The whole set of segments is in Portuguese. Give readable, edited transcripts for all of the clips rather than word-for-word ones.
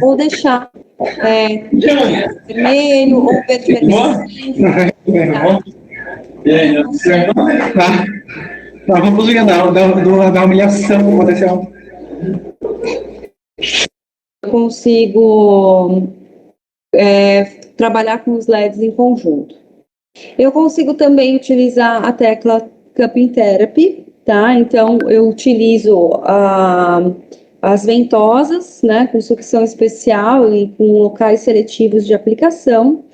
ou deixar vermelho ou verde vermelho. Na conclusão da humilhação aconteceu. Eu consigo trabalhar com os LEDs em conjunto. Eu consigo também utilizar a tecla Cupping Therapy, tá? Então, eu utilizo as ventosas, né, com sucção especial e com locais seletivos de aplicação,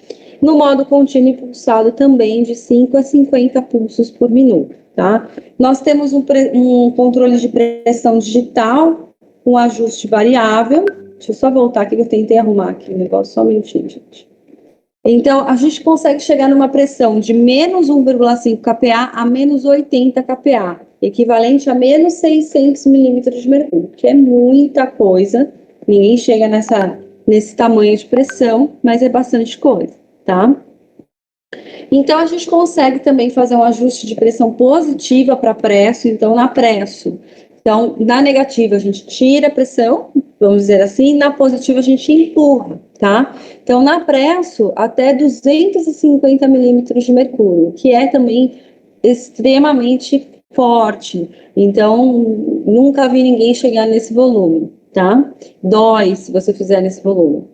no modo contínuo e pulsado também de 5 a 50 pulsos por minuto, tá? Nós temos um controle de pressão digital com ajuste variável. Deixa eu só voltar aqui que eu tentei arrumar aqui o negócio, só um minutinho, gente. Então, a gente consegue chegar numa pressão de menos 1,5 kPa a menos 80 kPa, equivalente a menos 600 milímetros de mercúrio, que é muita coisa. Ninguém chega nesse tamanho de pressão, mas é bastante coisa, tá? Então, a gente consegue também fazer um ajuste de pressão positiva para presso. Então, na presso, então, na negativa, a gente tira a pressão, vamos dizer assim, na positiva, a gente empurra, tá? Então, na presso, até 250 milímetros de mercúrio, que é também extremamente forte. Então, nunca vi ninguém chegar nesse volume, tá? Dói se você fizer nesse volume.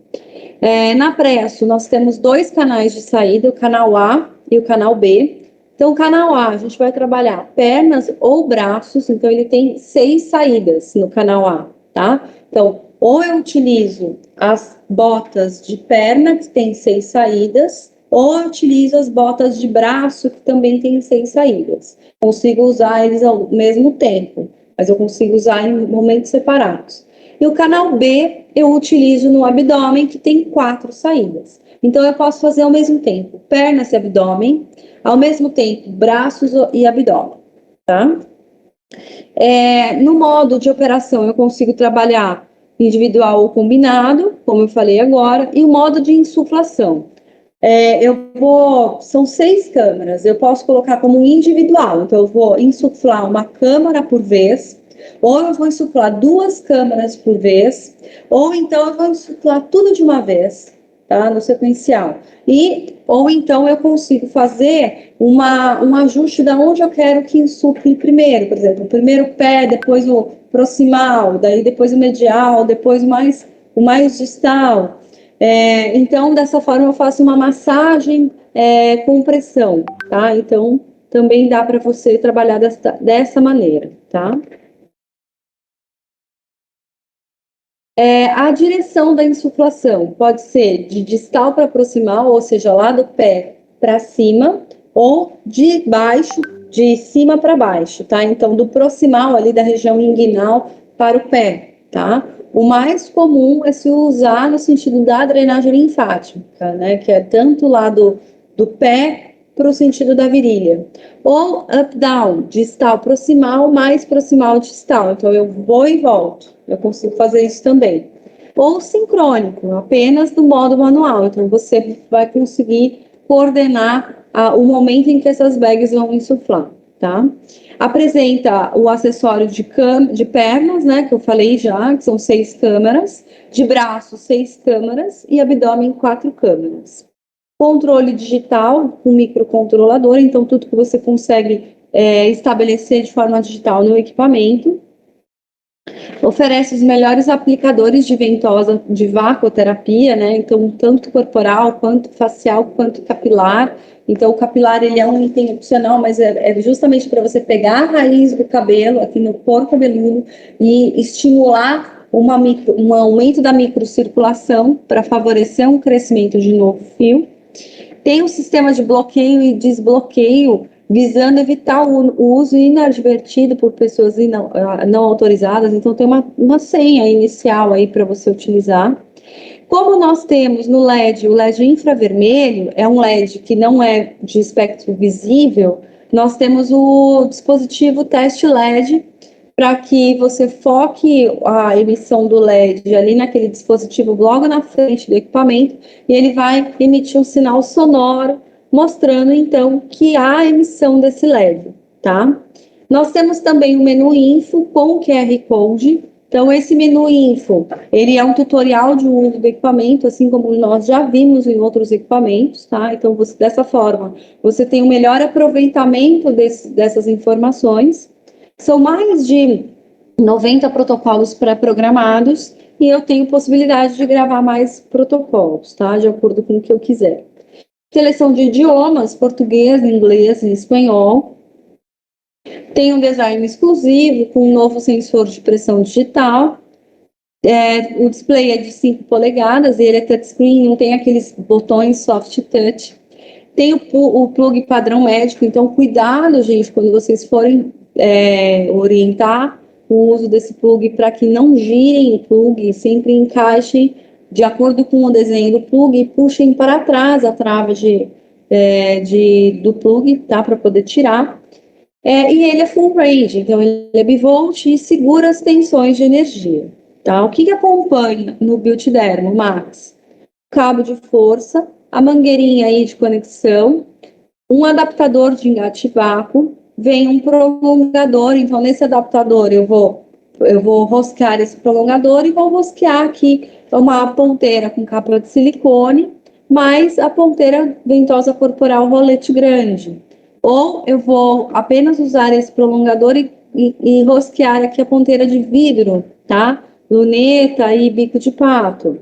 Na presso, nós temos 2 canais de saída, o canal A e o canal B. Então, o canal A, a gente vai trabalhar pernas ou braços, então ele tem 6 saídas no canal A, tá? Então, ou eu utilizo as botas de perna, que tem 6 saídas, ou eu utilizo as botas de braço, que também tem 6 saídas. Consigo usar eles ao mesmo tempo, mas eu consigo usar em momentos separados. E o canal B eu utilizo no abdômen, que tem 4 saídas. Então, eu posso fazer ao mesmo tempo pernas e abdômen, ao mesmo tempo braços e abdômen, tá? No modo de operação, eu consigo trabalhar individual ou combinado, como eu falei agora, e o modo de insuflação. São 6 câmaras, eu posso colocar como individual, então eu vou insuflar uma câmara por vez, ou eu vou insuflar 2 câmaras por vez, ou então eu vou insuflar tudo de uma vez, tá? No sequencial. Ou então eu consigo fazer um ajuste da onde eu quero que insufle primeiro, por exemplo, o primeiro pé, depois o proximal, daí depois o medial, depois o mais distal. Então, dessa forma, eu faço uma massagem com pressão, tá? Então, também dá para você trabalhar dessa maneira, tá? A direção da insuflação pode ser de distal para proximal, ou seja, lá do pé para cima, ou de cima para baixo, tá? Então, do proximal ali da região inguinal para o pé, tá? O mais comum é se usar no sentido da drenagem linfática, né? Que é tanto lá do pé para o sentido da virilha. Ou up-down, distal proximal mais proximal distal. Então, eu vou e volto. Eu consigo fazer isso também. Ou sincrônico, apenas do modo manual. Então, você vai conseguir coordenar o momento em que essas bags vão insuflar, tá? Apresenta o acessório de pernas, né, que eu falei já, que são 6 câmeras, de braços, 6 câmeras, e abdômen, 4 câmeras. Controle digital, um microcontrolador, então tudo que você consegue estabelecer de forma digital no equipamento. Oferece os melhores aplicadores de ventosa de vacoterapia, né? Então, tanto corporal, quanto facial, quanto capilar. Então, o capilar, ele é um item opcional, mas é justamente para você pegar a raiz do cabelo, aqui no couro cabeludo, e estimular um aumento da microcirculação para favorecer um crescimento de novo fio. Tem um sistema de bloqueio e desbloqueio visando evitar o uso inadvertido por pessoas não autorizadas. Então, tem uma senha inicial aí para você utilizar. Como nós temos no LED, o LED infravermelho, é um LED que não é de espectro visível, nós temos o dispositivo teste LED para que você foque a emissão do LED ali naquele dispositivo logo na frente do equipamento e ele vai emitir um sinal sonoro mostrando então que há emissão desse LED, tá? Nós temos também o menu info com QR Code, Então, esse menu info, ele é um tutorial de uso do equipamento, assim como nós já vimos em outros equipamentos, tá? Então, dessa forma, você tem um melhor aproveitamento dessas informações. São mais de 90 protocolos pré-programados e eu tenho possibilidade de gravar mais protocolos, tá? De acordo com o que eu quiser. Seleção de idiomas, português, inglês e espanhol. Tem um design exclusivo com um novo sensor de pressão digital. O display é de 5 polegadas, ele é touchscreen, não tem aqueles botões soft touch. Tem o plug padrão médico, então cuidado, gente, quando vocês forem orientar o uso desse plug para que não girem o plug, sempre encaixem de acordo com o desenho do plug e puxem para trás a trava do plug, tá? Para poder tirar. E ele é full range, então ele é bivolt e segura as tensões de energia. Tá? O que acompanha no Built Dermo Max? Cabo de força, a mangueirinha aí de conexão, um adaptador de engate vácuo, vem um prolongador, então nesse adaptador eu vou rosquear esse prolongador e vou rosquear aqui uma ponteira com capa de silicone, mais a ponteira ventosa corporal rolete grande. Ou eu vou apenas usar esse prolongador e rosquear aqui a ponteira de vidro, tá? Luneta e bico de pato.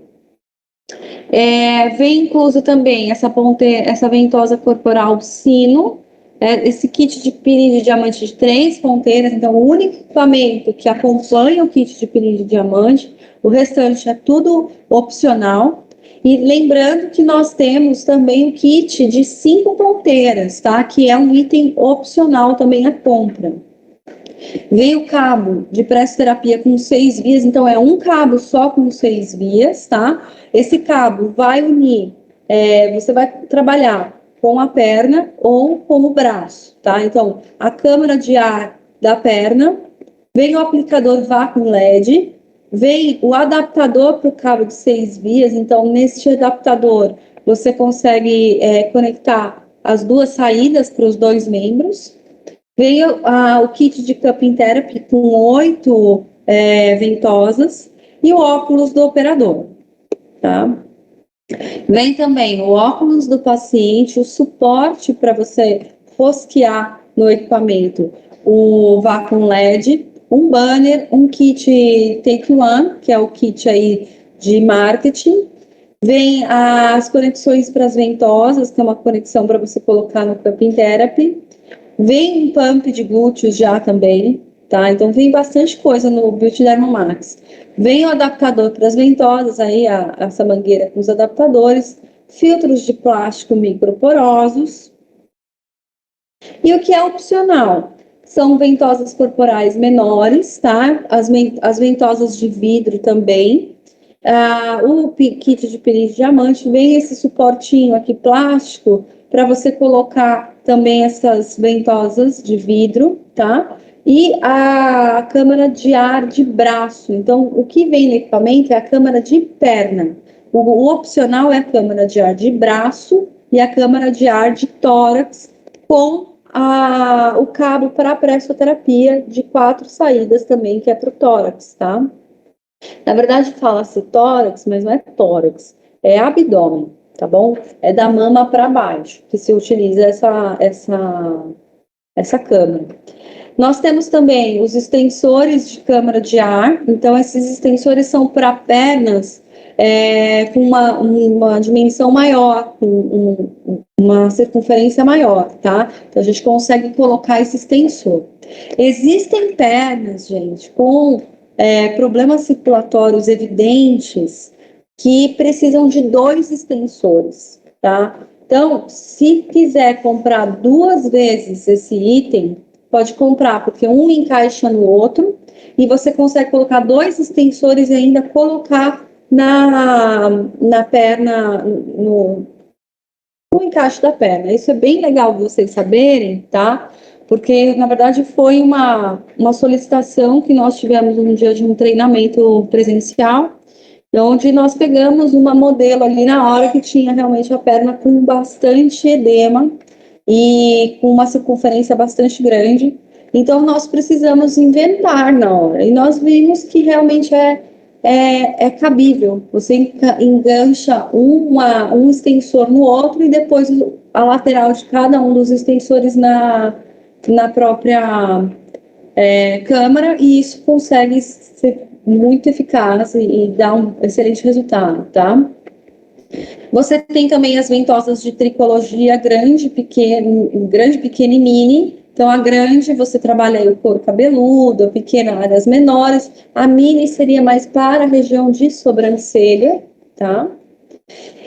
Vem incluso também essa ventosa corporal sino, esse kit de peeling de diamante de 3 ponteiras, então o único equipamento que acompanha o kit de peeling de diamante, o restante é tudo opcional. E lembrando que nós temos também o kit de 5 ponteiras, tá? Que é um item opcional também a compra. Veio o cabo de pressoterapia com 6 vias, então é um cabo só com 6 vias, tá? Esse cabo vai unir, você vai trabalhar com a perna ou com o braço, tá? Então, a câmara de ar da perna, vem o aplicador vácuo LED, vem o adaptador para o cabo de 6 vias, então nesse adaptador você consegue conectar as duas saídas para os dois membros. Vem o kit de Cupping Therapy com 8 ventosas e o óculos do operador, tá? Vem também o óculos do paciente, o suporte para você rosquear no equipamento, o Vacuum LED, um banner, um kit Take One, que é o kit aí de marketing. Vem as conexões para as ventosas, que é uma conexão para você colocar no Cupping Therapy. Vem um pump de glúteos já também, tá? Então vem bastante coisa no Built Dermo Max. Vem o adaptador para as ventosas, aí essa mangueira com os adaptadores, filtros de plástico microporosos. E o que é opcional? São ventosas corporais menores, tá? As ventosas de vidro também. O kit de peeling de diamante, vem esse suportinho aqui plástico para você colocar também essas ventosas de vidro, tá? E a câmara de ar de braço. Então, o que vem no equipamento é a câmara de perna. O opcional é a câmara de ar de braço e a câmara de ar de tórax com o cabo para pressoterapia de 4 saídas também, que é para o tórax, tá? Na verdade, fala-se tórax, mas não é tórax, é abdômen, tá bom? É da mama para baixo que se utiliza essa câmara. Nós temos também os extensores de câmara de ar, então esses extensores são para pernas com uma dimensão maior, com uma circunferência maior, tá? Então a gente consegue colocar esse extensor. Existem pernas, gente, com problemas circulatórios evidentes que precisam de 2 extensores, tá? Então, se quiser comprar 2 vezes esse item, pode comprar, porque um encaixa no outro e você consegue colocar 2 extensores e ainda colocar na perna, no encaixe da perna. Isso é bem legal vocês saberem, tá? Porque, na verdade, foi uma solicitação que nós tivemos um dia de um treinamento presencial, onde nós pegamos uma modelo ali na hora que tinha realmente a perna com bastante edema e com uma circunferência bastante grande. Então, nós precisamos inventar na hora. E nós vimos que realmente é cabível. Você engancha um extensor no outro e depois a lateral de cada um dos extensores na própria câmara, e isso consegue ser muito eficaz e dar um excelente resultado, tá? Você tem também as ventosas de tricologia grande, pequena e mini. Então, a grande, você trabalha aí o couro cabeludo, a pequena, áreas menores. A mini seria mais para a região de sobrancelha, tá?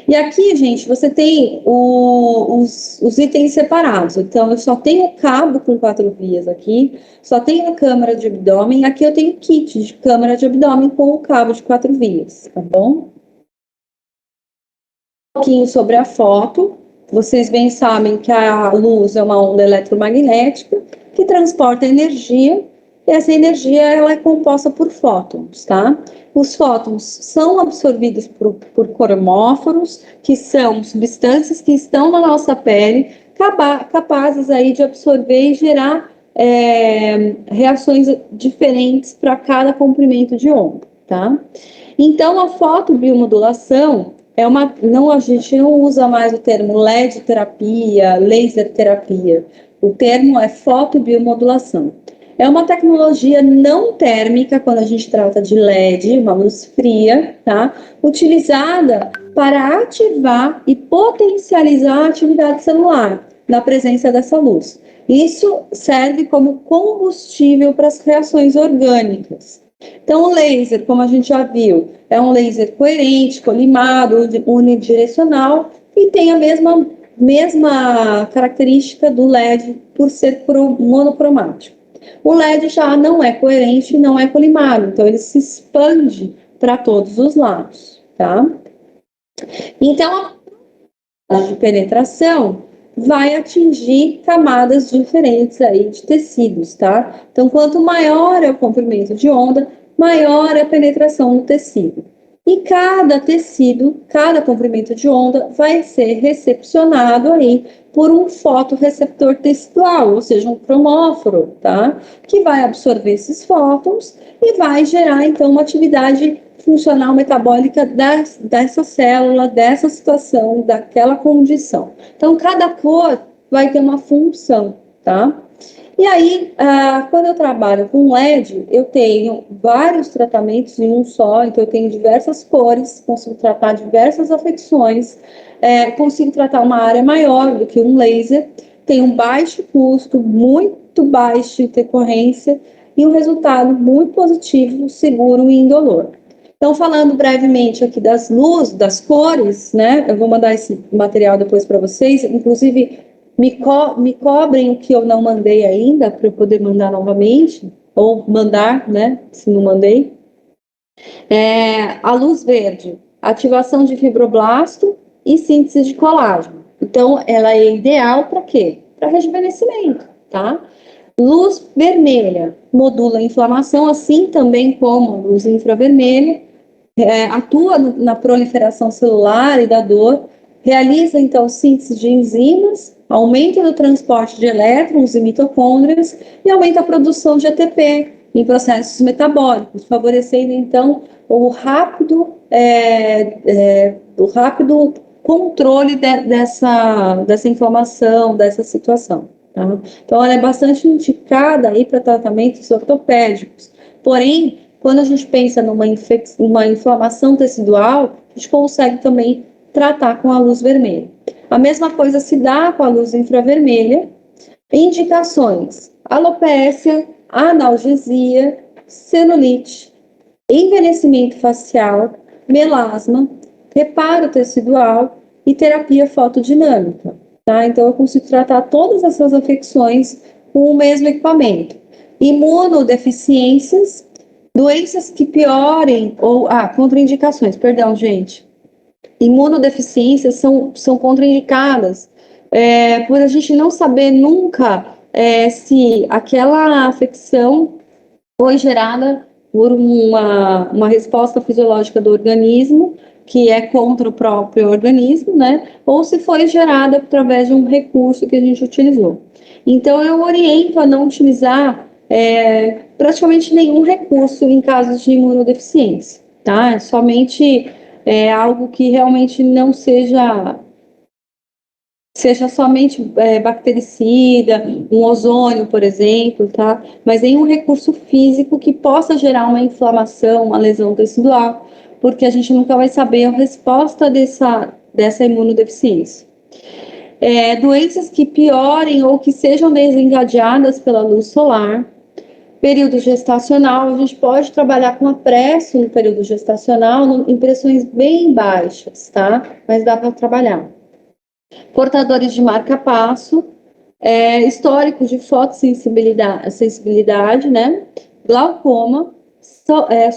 E aqui, gente, você tem os itens separados. Então, eu só tenho cabo com 4 vias aqui, só tenho a câmara de abdômen. Aqui eu tenho kit de câmara de abdômen com o cabo de 4 vias, tá bom? Um pouquinho sobre a foto. Vocês bem sabem que a luz é uma onda eletromagnética que transporta energia, e essa energia ela é composta por fótons, tá? Os fótons são absorvidos por cromóforos, que são substâncias que estão na nossa pele, capazes aí de absorver e gerar reações diferentes para cada comprimento de onda, tá? Então, a fotobiomodulação a gente não usa mais o termo LED terapia, laser terapia. O termo é fotobiomodulação. É uma tecnologia não térmica, quando a gente trata de LED, uma luz fria, tá? Utilizada para ativar e potencializar a atividade celular na presença dessa luz. Isso serve como combustível para as reações orgânicas. Então, o laser, como a gente já viu, é um laser coerente, colimado, unidirecional e tem a mesma característica do LED por ser monocromático. O LED já não é coerente, não é colimado, então ele se expande para todos os lados, tá? Então, a de penetração vai atingir camadas diferentes aí de tecidos, tá? Então, quanto maior é o comprimento de onda, maior é a penetração no tecido. E cada tecido, cada comprimento de onda vai ser recepcionado aí por um fotorreceptor tecidual, ou seja, um cromóforo, tá? Que vai absorver esses fótons e vai gerar, então, uma atividade funcional metabólica dessa célula, dessa situação, daquela condição. Então, cada cor vai ter uma função, tá? E aí, quando eu trabalho com LED, eu tenho vários tratamentos em um só, então eu tenho diversas cores, consigo tratar diversas afecções, consigo tratar uma área maior do que um laser, tem um baixo custo, muito baixo de intercorrência e um resultado muito positivo, seguro e indolor. Então, falando brevemente aqui das luzes, das cores, né? Eu vou mandar esse material depois para vocês. Inclusive, me cobrem o que eu não mandei ainda, para eu poder mandar novamente, ou mandar, né? Se não mandei. A luz verde, ativação de fibroblasto e síntese de colágeno. Então, ela é ideal para quê? Para rejuvenescimento, tá? Luz vermelha modula a inflamação, assim também como a luz infravermelha, atua na proliferação celular e da dor, realiza então síntese de enzimas, aumenta o transporte de elétrons e mitocôndrias e aumenta a produção de ATP em processos metabólicos, favorecendo então o rápido controle dessa inflamação, dessa situação. Tá? Então, ela é bastante indicada aí para tratamentos ortopédicos. Porém, quando a gente pensa numa inflamação tecidual, a gente consegue também tratar com a luz vermelha. A mesma coisa se dá com a luz infravermelha. Indicações: alopécia, analgesia, celulite, envelhecimento facial, melasma, reparo tecidual e terapia fotodinâmica. Tá? Então, eu consigo tratar todas essas afecções com o mesmo equipamento. Imunodeficiências, doenças que piorem, contraindicações, perdão, gente. Imunodeficiências são contraindicadas, por a gente não saber nunca se aquela afecção foi gerada por uma resposta fisiológica do organismo que é contra o próprio organismo, né? Ou se foi gerada através de um recurso que a gente utilizou. Então, eu oriento a não utilizar praticamente nenhum recurso em casos de imunodeficiência, tá? Somente algo que realmente não seja somente bactericida, um ozônio, por exemplo, tá? Mas nenhum recurso físico que possa gerar uma inflamação, uma lesão tecidual, porque a gente nunca vai saber a resposta dessa imunodeficiência. Doenças que piorem ou que sejam desencadeadas pela luz solar. Período gestacional, a gente pode trabalhar com a presso no período gestacional em pressões bem baixas, tá? Mas dá para trabalhar. Portadores de marca-passo, histórico de fotossensibilidade, né? Glaucoma,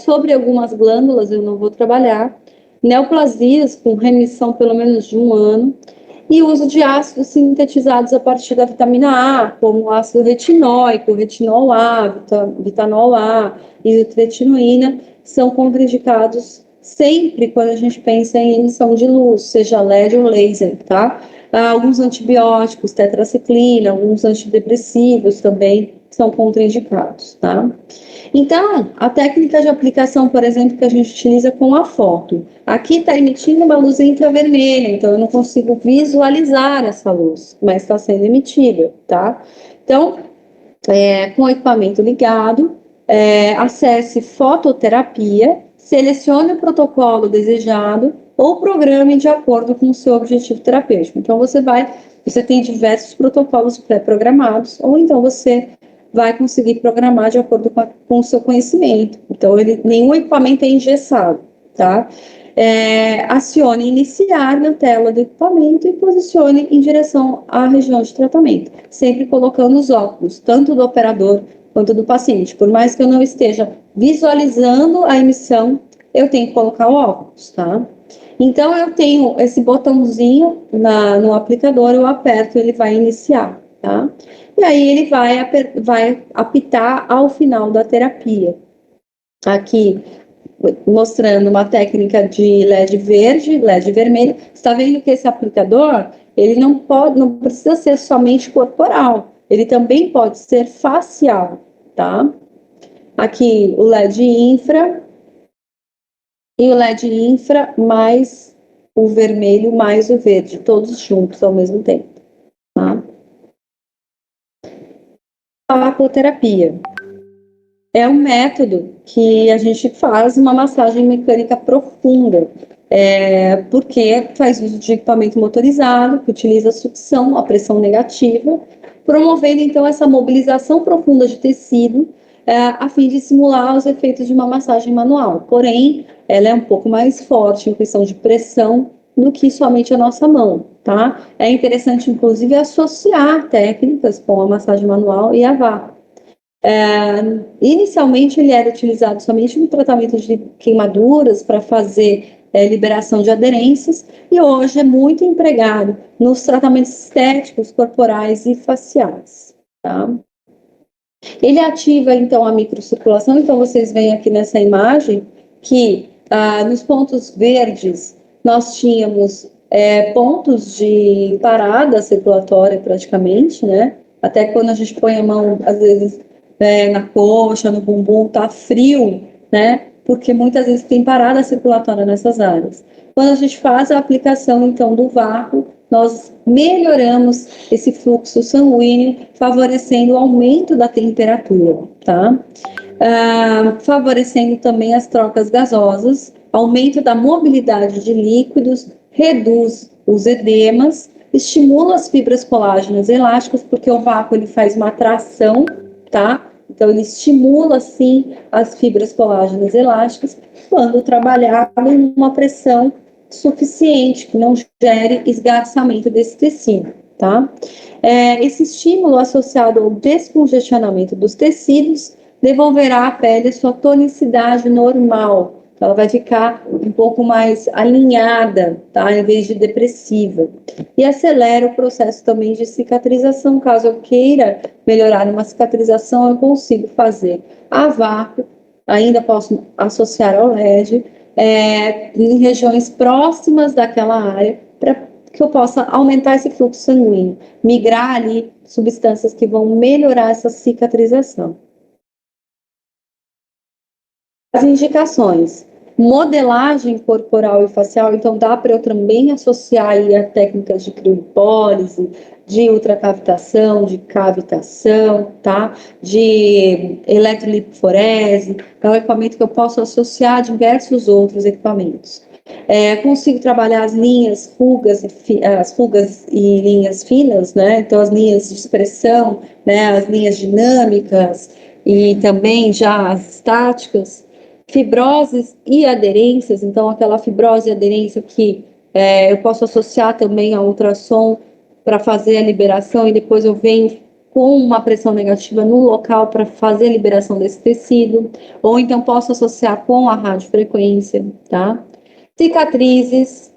sobre algumas glândulas eu não vou trabalhar, neoplasias com remissão pelo menos de 1 ano, e uso de ácidos sintetizados a partir da vitamina A, como ácido retinóico, retinol A, vitanol A, isotretinoína, são contraindicados sempre quando a gente pensa em emissão de luz, seja LED ou laser, tá? Alguns antibióticos, tetraciclina, alguns antidepressivos também são contraindicados, tá? Então, a técnica de aplicação, por exemplo, que a gente utiliza com a foto. Aqui está emitindo uma luz infravermelha, então eu não consigo visualizar essa luz, mas está sendo emitida, tá? Então, com o equipamento ligado, acesse fototerapia, selecione o protocolo desejado ou programe de acordo com o seu objetivo terapêutico. Então, você tem diversos protocolos pré-programados, ou então você vai conseguir programar de acordo com o seu conhecimento. Então, nenhum equipamento é engessado, tá? Acione iniciar na tela do equipamento e posicione em direção à região de tratamento, sempre colocando os óculos, tanto do operador quanto do paciente. Por mais que eu não esteja visualizando a emissão, eu tenho que colocar o óculos, tá? Então, eu tenho esse botãozinho no aplicador, eu aperto, ele vai iniciar, tá? E aí ele vai apitar ao final da terapia. Aqui, mostrando uma técnica de LED verde, LED vermelho. Você está vendo que esse aplicador, ele não precisa ser somente corporal, ele também pode ser facial, tá? Aqui o LED infra e o LED infra mais o vermelho mais o verde, todos juntos ao mesmo tempo, tá? A apoterapia é um método que a gente faz uma massagem mecânica profunda, porque faz uso de equipamento motorizado, que utiliza a sucção, a pressão negativa, promovendo então essa mobilização profunda de tecido, a fim de simular os efeitos de uma massagem manual. Porém, ela é um pouco mais forte em questão de pressão do que somente a nossa mão, tá? É interessante, inclusive, associar técnicas com a massagem manual e a vácuo. Inicialmente ele era utilizado somente no tratamento de queimaduras para fazer liberação de aderências e hoje é muito empregado nos tratamentos estéticos, corporais e faciais, tá? Ele ativa então a microcirculação, então vocês veem aqui nessa imagem que nos pontos verdes nós tínhamos pontos de parada circulatória praticamente, né? Até quando a gente põe a mão, às vezes, na coxa, no bumbum, tá frio, né? Porque muitas vezes tem parada circulatória nessas áreas. Quando a gente faz a aplicação, então, do vácuo, nós melhoramos esse fluxo sanguíneo, favorecendo o aumento da temperatura, tá? Favorecendo também as trocas gasosas, aumento da mobilidade de líquidos, reduz os edemas, estimula as fibras colágenas elásticas, porque o vácuo ele faz uma atração, tá? Então, ele estimula, sim, as fibras colágenas elásticas quando trabalhado em uma pressão suficiente, que não gere esgarçamento desse tecido, tá? Esse estímulo associado ao descongestionamento dos tecidos devolverá à pele sua tonicidade normal. Ela vai ficar um pouco mais alinhada, tá? Em vez de depressiva. E acelera o processo também de cicatrização. Caso eu queira melhorar uma cicatrização, eu consigo fazer a vácuo, ainda posso associar ao LED, em regiões próximas daquela área, para que eu possa aumentar esse fluxo sanguíneo, migrar ali substâncias que vão melhorar essa cicatrização. As indicações: modelagem corporal e facial, então dá para eu também associar aí a técnicas de criolipólise, de ultracavitação, de cavitação, tá? De eletrolipoforese, é um equipamento que eu posso associar a diversos outros equipamentos. Consigo trabalhar as linhas, as fugas e linhas finas, né? Então as linhas de expressão, né? As linhas dinâmicas e também já as estáticas. Fibroses e aderências, então aquela fibrose e aderência que eu posso associar também ao ultrassom para fazer a liberação e depois eu venho com uma pressão negativa no local para fazer a liberação desse tecido, ou então posso associar com a radiofrequência, tá? Cicatrizes,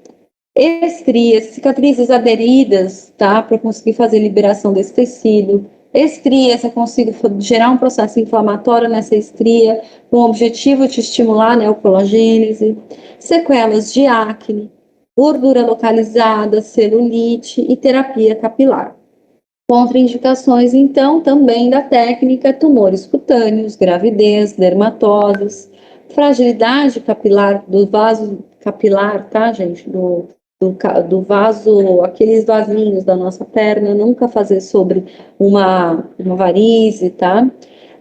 estrias, cicatrizes aderidas, tá? Para conseguir fazer a liberação desse tecido. Estrias, eu consigo gerar um processo inflamatório nessa estria, com o objetivo de estimular, né, o colagênese. Sequelas de acne, gordura localizada, celulite e terapia capilar. Contraindicações, então, também da técnica: tumores cutâneos, gravidez, dermatoses, fragilidade capilar, do vaso capilar, tá, gente? Do vaso, aqueles vasinhos da nossa perna, nunca fazer sobre uma varize, tá?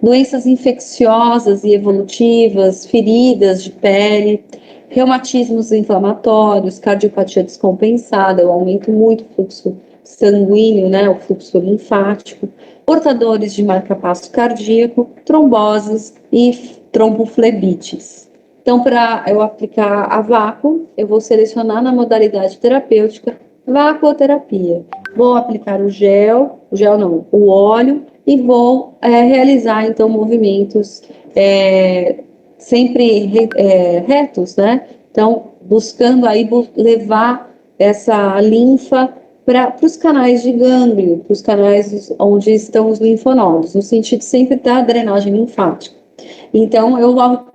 Doenças infecciosas e evolutivas, feridas de pele, reumatismos inflamatórios, cardiopatia descompensada, eu aumento muito o fluxo sanguíneo, né, o fluxo linfático, portadores de marcapasso cardíaco, tromboses e tromboflebites. Então, para eu aplicar a vácuo, eu vou selecionar na modalidade terapêutica vacuoterapia. Vou aplicar o óleo, e vou realizar, então, movimentos sempre retos, né? Então, buscando aí levar essa linfa para os canais de gânglio, para os canais onde estão os linfonodos, no sentido sempre da drenagem linfática. Então,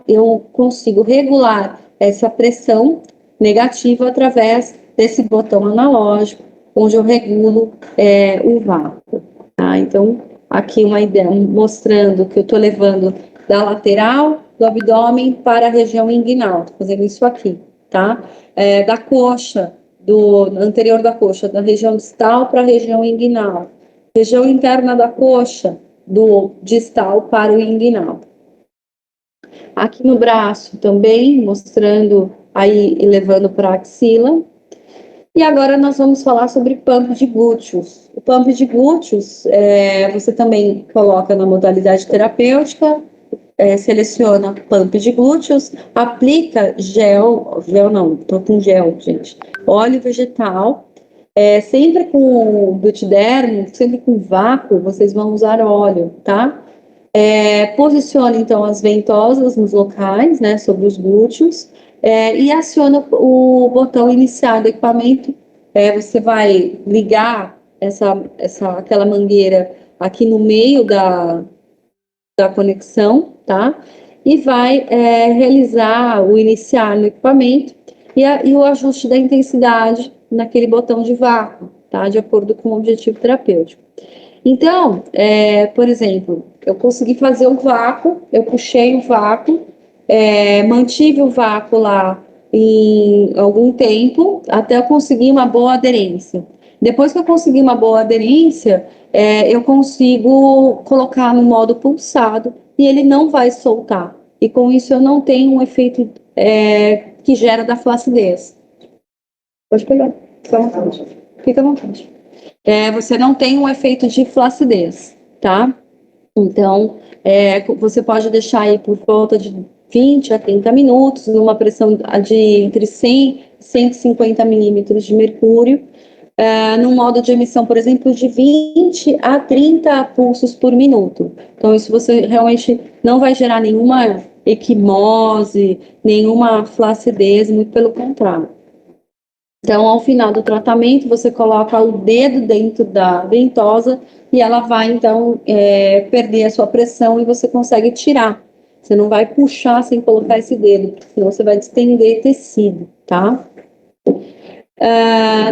eu consigo regular essa pressão negativa através desse botão analógico, onde eu regulo o vácuo. Tá? Então, aqui uma ideia mostrando que eu estou levando da lateral do abdômen para a região inguinal, estou fazendo isso aqui, tá? Da coxa, do anterior da coxa, da região distal para a região inguinal, região interna da coxa, do distal para o inguinal. Aqui no braço também, mostrando aí e levando para a axila. E agora nós vamos falar sobre pump de glúteos. O pump de glúteos, você também coloca na modalidade terapêutica, seleciona pump de glúteos, aplica gel não, tô com gel, gente, óleo vegetal, sempre com Butyderm, sempre com vácuo, vocês vão usar óleo, tá? Posiciona, então, as ventosas nos locais, né, sobre os glúteos, e aciona o botão iniciar do equipamento. Você vai ligar aquela mangueira aqui no meio da conexão, tá? E vai realizar o iniciar no equipamento e o ajuste da intensidade naquele botão de vácuo, tá? De acordo com o objetivo terapêutico. Então, por exemplo, eu consegui fazer o vácuo, eu puxei o vácuo, mantive o vácuo lá em algum tempo, até eu conseguir uma boa aderência. Depois que eu conseguir uma boa aderência, eu consigo colocar no modo pulsado e ele não vai soltar. E com isso eu não tenho um efeito que gera da flacidez. Pode pegar, fica à vontade. Fica à vontade. Você não tem um efeito de flacidez, tá? Então, você pode deixar aí por volta de 20 a 30 minutos, numa pressão de entre 100 e 150 milímetros de mercúrio, num modo de emissão, por exemplo, de 20 a 30 pulsos por minuto. Então, isso você realmente não vai gerar nenhuma equimose, nenhuma flacidez, muito pelo contrário. Então, ao final do tratamento, você coloca o dedo dentro da ventosa e ela vai, então, perder a sua pressão e você consegue tirar Você não vai puxar sem colocar esse dedo, porque senão você vai distender tecido, tá?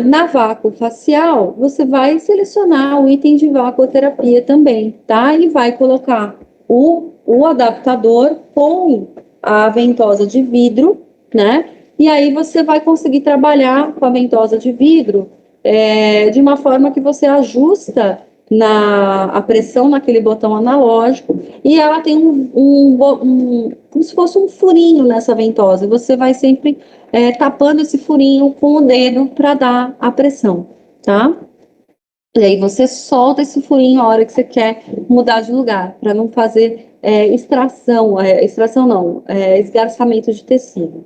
Na vácuo facial, você vai selecionar o item de vacuoterapia também, tá? E vai colocar o adaptador com a ventosa de vidro, né? E aí você vai conseguir trabalhar com a ventosa de vidro de uma forma que você ajusta a pressão naquele botão analógico e ela tem como se fosse um furinho nessa ventosa. Você vai sempre tapando esse furinho com o dedo para dar a pressão, tá? E aí você solta esse furinho a hora que você quer mudar de lugar, para não fazer extração não, esgarçamento de tecido.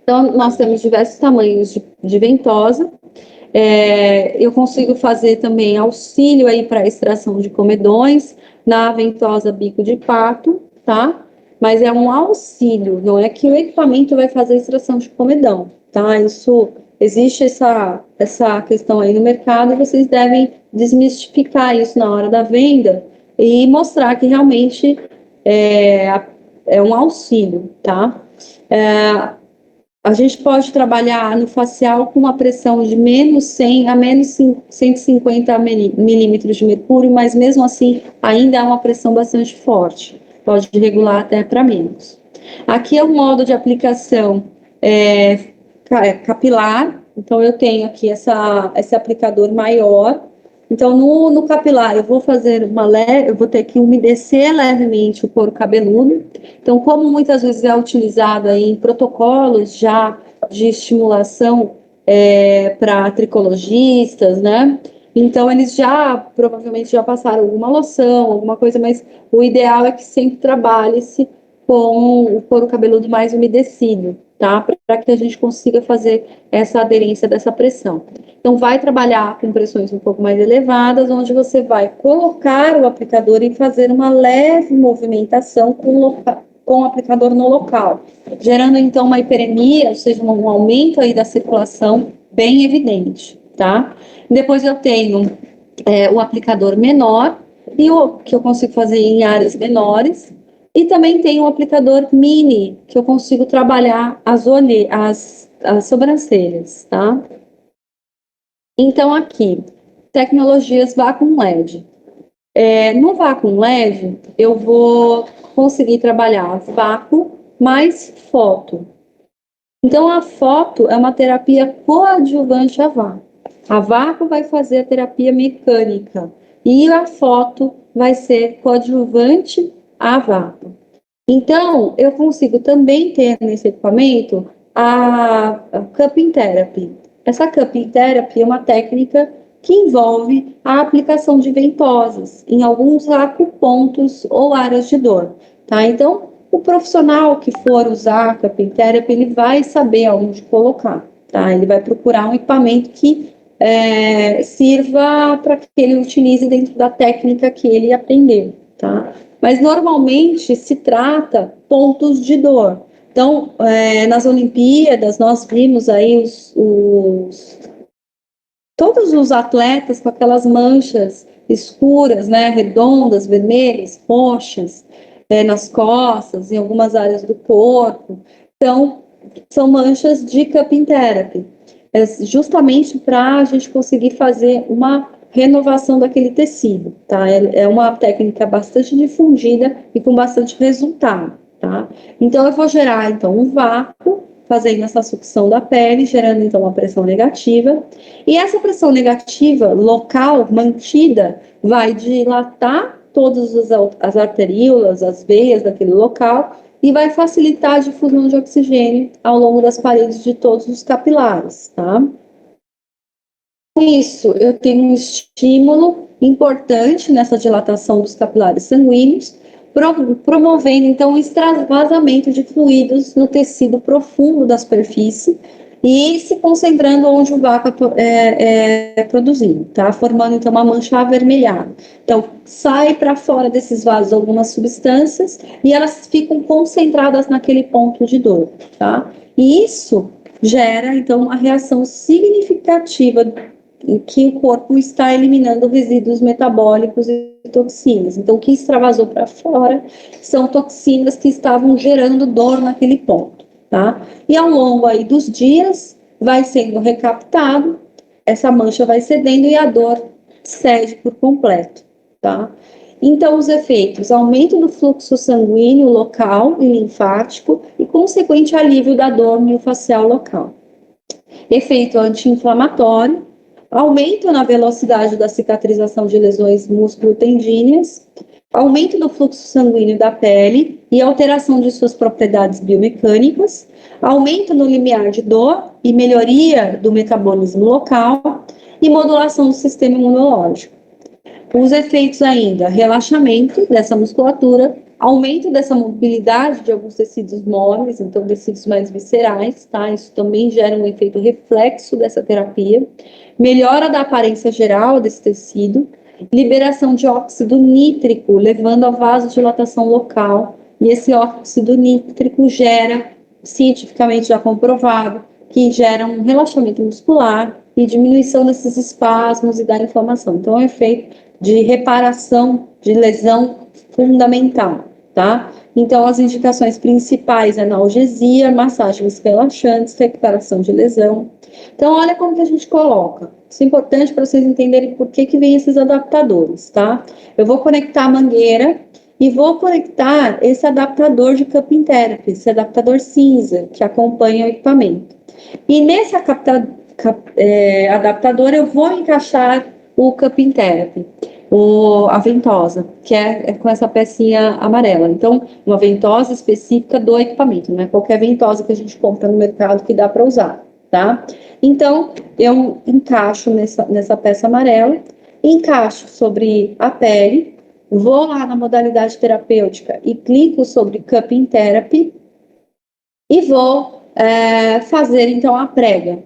Então, nós temos diversos tamanhos de ventosa. Eu consigo fazer também auxílio aí para extração de comedões na ventosa bico de pato, tá? Mas é um auxílio, não é que o equipamento vai fazer a extração de comedão, tá? Existe essa questão aí no mercado e vocês devem desmistificar isso na hora da venda e mostrar que realmente é, é um auxílio, tá? A gente pode trabalhar no facial com uma pressão de menos 100 a menos 150 milímetros de mercúrio, mas mesmo assim ainda é uma pressão bastante forte. Pode regular até para menos. Aqui é o modo de aplicação capilar. Então, eu tenho aqui esse aplicador maior. Então, no capilar, eu vou fazer eu vou ter que umedecer levemente o couro cabeludo. Então, como muitas vezes é utilizado aí em protocolos já de estimulação para tricologistas, né? Então, eles provavelmente já passaram alguma loção, alguma coisa, mas o ideal é que sempre trabalhe-se com o couro cabeludo mais umedecido, tá? Para que a gente consiga fazer essa aderência dessa pressão. Então, vai trabalhar com pressões um pouco mais elevadas, onde você vai colocar o aplicador e fazer uma leve movimentação com o aplicador no local, gerando então uma hiperemia, ou seja, um aumento aí da circulação bem evidente, tá? Depois eu tenho o aplicador menor e o que eu consigo fazer em áreas menores, e também tem um aplicador mini que eu consigo trabalhar as sobrancelhas, tá? Então, aqui, tecnologias Vacuum LED. No Vacuum LED, eu vou conseguir trabalhar vácuo mais foto. Então, a foto é uma terapia coadjuvante a vácuo. A vácuo vai fazer a terapia mecânica e a foto vai ser coadjuvante a vácuo. Então, eu consigo também ter nesse equipamento a Cupping Therapy. Essa Cupping Therapy é uma técnica que envolve a aplicação de ventosas em alguns acupontos ou áreas de dor, tá? Então, o profissional que for usar a Cupping Therapy, ele vai saber aonde colocar, tá? Ele vai procurar um equipamento que sirva para que ele utilize dentro da técnica que ele aprendeu, tá? Mas normalmente se trata pontos de dor. Então, nas Olimpíadas, nós vimos aí todos os atletas com aquelas manchas escuras, né, redondas, vermelhas, roxas, nas costas, em algumas áreas do corpo. Então, são manchas de cupping therapy, justamente para a gente conseguir fazer uma renovação daquele tecido, tá? É uma técnica bastante difundida e com bastante resultado, tá? Então, eu vou gerar, então, um vácuo, fazendo essa sucção da pele, gerando, então, uma pressão negativa. E essa pressão negativa local, mantida, vai dilatar todas as arteríolas, as veias daquele local, e vai facilitar a difusão de oxigênio ao longo das paredes de todos os capilares, tá? Com isso, eu tenho um estímulo importante nessa dilatação dos capilares sanguíneos, promovendo, então, o extravasamento de fluidos no tecido profundo da superfície e se concentrando onde o vácuo é produzido, tá? Formando, então, uma mancha avermelhada. Então, sai para fora desses vasos algumas substâncias e elas ficam concentradas naquele ponto de dor, tá? E isso gera, então, uma reação significativa em que o corpo está eliminando resíduos metabólicos e toxinas. Então, o que extravasou para fora são toxinas que estavam gerando dor naquele ponto, tá? E ao longo aí dos dias, vai sendo recaptado, essa mancha vai cedendo e a dor cede por completo, tá? Então, os efeitos: aumento do fluxo sanguíneo local e linfático e consequente alívio da dor miofascial local. Efeito anti-inflamatório, aumento na velocidade da cicatrização de lesões músculo-tendíneas, aumento do fluxo sanguíneo da pele e alteração de suas propriedades biomecânicas, aumento no limiar de dor e melhoria do metabolismo local e modulação do sistema imunológico. Os efeitos ainda: relaxamento dessa musculatura, aumento dessa mobilidade de alguns tecidos móveis, então tecidos mais viscerais, tá? Isso também gera um efeito reflexo dessa terapia. Melhora da aparência geral desse tecido, liberação de óxido nítrico, levando a vasodilatação local, e esse óxido nítrico gera, cientificamente já comprovado, que gera um relaxamento muscular e diminuição desses espasmos e da inflamação. Então, é um efeito de reparação de lesão fundamental, tá? Então, as indicações principais: analgesia, massagens relaxantes, recuperação de lesão. Então, olha como que a gente coloca. Isso é importante para vocês entenderem por que vem esses adaptadores, tá? Eu vou conectar a mangueira e vou conectar esse adaptador de cupping therapy, esse adaptador cinza que acompanha o equipamento. E nesse adaptador eu vou encaixar o cupping therapy, a ventosa, que é com essa pecinha amarela. Então, uma ventosa específica do equipamento, não é qualquer ventosa que a gente compra no mercado que dá para usar, tá? Então, eu encaixo nessa peça amarela, encaixo sobre a pele, vou lá na modalidade terapêutica e clico sobre cupping therapy e vou fazer então a prega.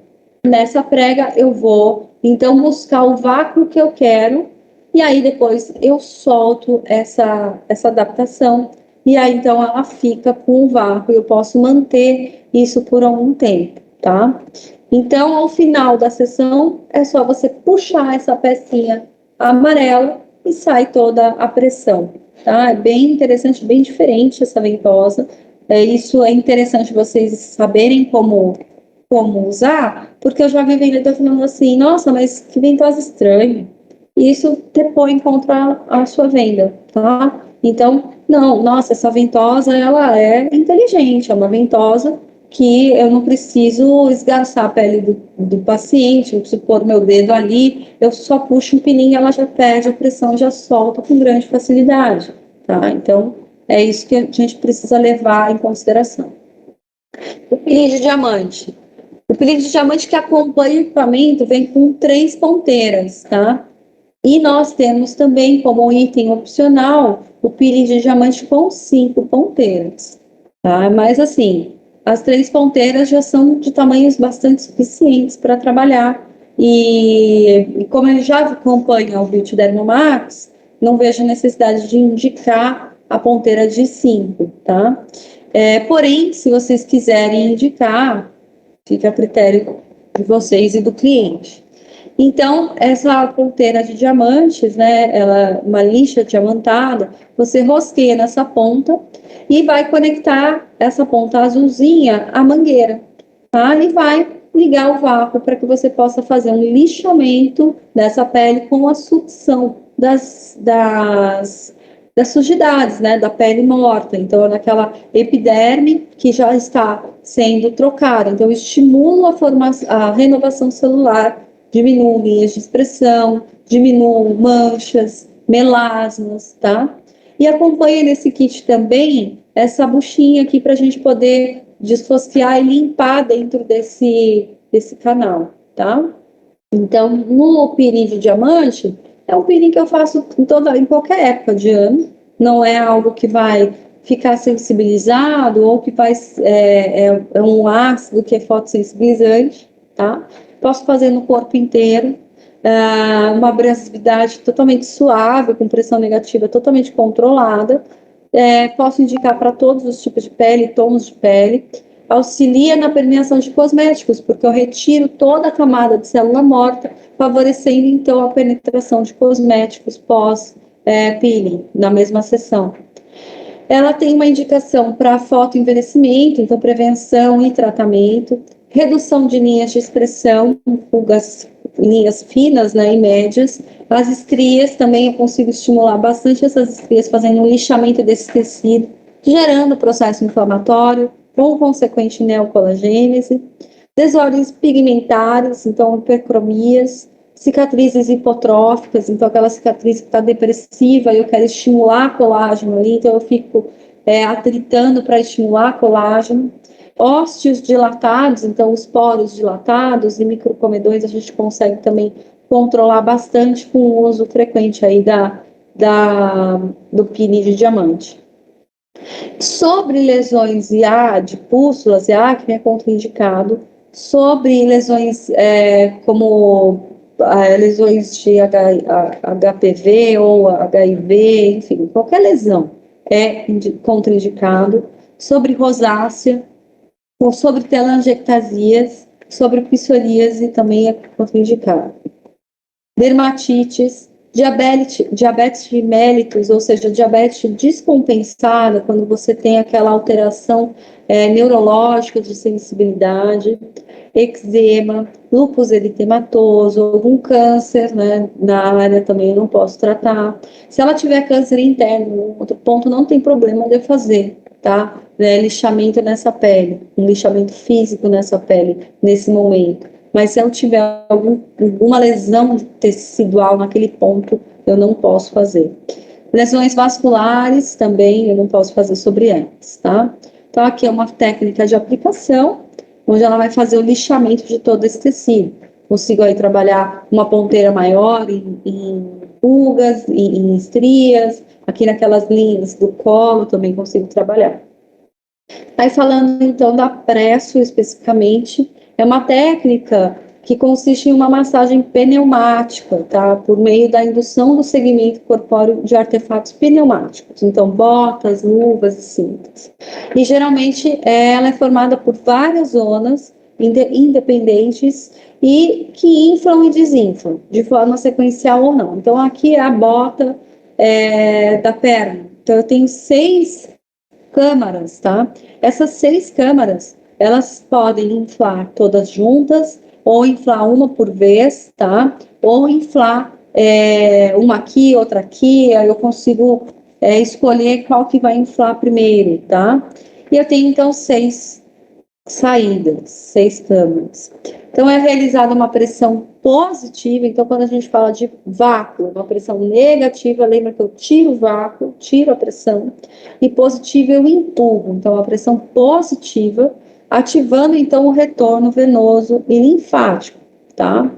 Nessa prega eu vou então buscar o vácuo que eu quero e aí depois eu solto essa adaptação e aí então ela fica com o vácuo e eu posso manter isso por algum tempo, tá? Então, ao final da sessão, é só você puxar essa pecinha amarela e sai toda a pressão, tá? É bem interessante, bem diferente essa ventosa. Isso é interessante vocês saberem como usar, porque eu já vi vendedor falando assim: nossa, mas que ventosa estranha. E isso depõe contra a sua venda, tá? Então, não, nossa, essa ventosa, ela é inteligente, é uma ventosa que eu não preciso esgarçar a pele do paciente, não preciso pôr meu dedo ali, eu só puxo um pininho, ela já perde a pressão, já solta com grande facilidade, tá? Então, é isso que a gente precisa levar em consideração. O peeling de diamante. O peeling de diamante que acompanha o equipamento vem com 3 ponteiras, tá? E nós temos também como item opcional o peeling de diamante com 5 ponteiras, tá? Mas assim, as 3 ponteiras já são de tamanhos bastante suficientes para trabalhar. E como ele já acompanha o Beauty Dermomax, não vejo necessidade de indicar a ponteira de 5, tá? Porém, se vocês quiserem indicar, fica a critério de vocês e do cliente. Então, essa ponteira de diamantes, né, ela, uma lixa diamantada, você rosqueia nessa ponta e vai conectar essa ponta azulzinha à mangueira, tá? E vai ligar o vácuo para que você possa fazer um lixamento dessa pele com a sucção das sujidades, né, da pele morta. Então, naquela epiderme que já está sendo trocada. Então, estimula a renovação celular, diminuo linhas de expressão, diminuo manchas, melasmas, tá? E acompanha nesse kit também essa buchinha aqui para a gente poder desfosquear e limpar dentro desse canal, tá? Então, no peeling de diamante, é um peeling que eu faço em qualquer época de ano, não é algo que vai ficar sensibilizado ou que vai, é um ácido que é fotossensibilizante, tá? Posso fazer no corpo inteiro, uma abrasividade totalmente suave, com pressão negativa totalmente controlada. Posso indicar para todos os tipos de pele, tons de pele. Auxilia na permeação de cosméticos, porque eu retiro toda a camada de célula morta, favorecendo então a penetração de cosméticos pós peeling na mesma sessão. Ela tem uma indicação para fotoenvelhecimento, então prevenção e tratamento, redução de linhas de expressão, rugas, linhas finas, né, e médias. As estrias também eu consigo estimular bastante essas estrias fazendo um lixamento desse tecido, gerando processo inflamatório, com consequente neocolagênese. Desordens pigmentárias, então hipercromias, cicatrizes hipotróficas, então aquela cicatriz que está depressiva e eu quero estimular colágeno ali, então eu fico atritando para estimular colágeno. Ósteos dilatados, então os poros dilatados e microcomedões a gente consegue também controlar bastante com o uso frequente aí do peeling de diamante. Sobre lesões IA, de pústulas e acne, é contraindicado. Sobre lesões como lesões de HPV ou HIV, enfim, qualquer lesão é contraindicado. Sobre rosácea, ou sobre telangiectasias, sobre psoríase também é contraindicado. Dermatites, diabetes mellitus, ou seja, diabetes descompensada, quando você tem aquela alteração neurológica de sensibilidade, eczema, lúpus eritematoso, algum câncer, né, na área também eu não posso tratar. Se ela tiver câncer interno, outro ponto, não tem problema de eu fazer, tá? Lixamento nessa pele, um lixamento físico nessa pele, nesse momento. Mas se eu tiver alguma lesão tecidual naquele ponto, eu não posso fazer. Lesões vasculares também eu não posso fazer sobre elas, tá? Então aqui é uma técnica de aplicação, onde ela vai fazer o lixamento de todo esse tecido. Consigo aí trabalhar uma ponteira maior em rugas, em estrias, aqui naquelas linhas do colo também consigo trabalhar. Aí falando então da presso especificamente, é uma técnica que consiste em uma massagem pneumática, tá? Por meio da indução do segmento corpóreo de artefatos pneumáticos, então botas, luvas e cintas. E geralmente ela é formada por várias zonas independentes e que inflam e desinflam, de forma sequencial ou não. Então aqui é a bota da perna. Então eu tenho 6 câmaras, tá? Essas 6 câmaras, elas podem inflar todas juntas, ou inflar uma por vez, tá? Ou inflar uma aqui, outra aqui, aí eu consigo escolher qual que vai inflar primeiro, tá? E eu tenho, então, 6 saídas, 6 câmaras. Então, é realizada uma pressão positiva. Então, quando a gente fala de vácuo, uma pressão negativa, lembra que eu tiro o vácuo, tiro a pressão, e positiva eu empurro. Então, a pressão positiva, ativando, então, o retorno venoso e linfático, tá?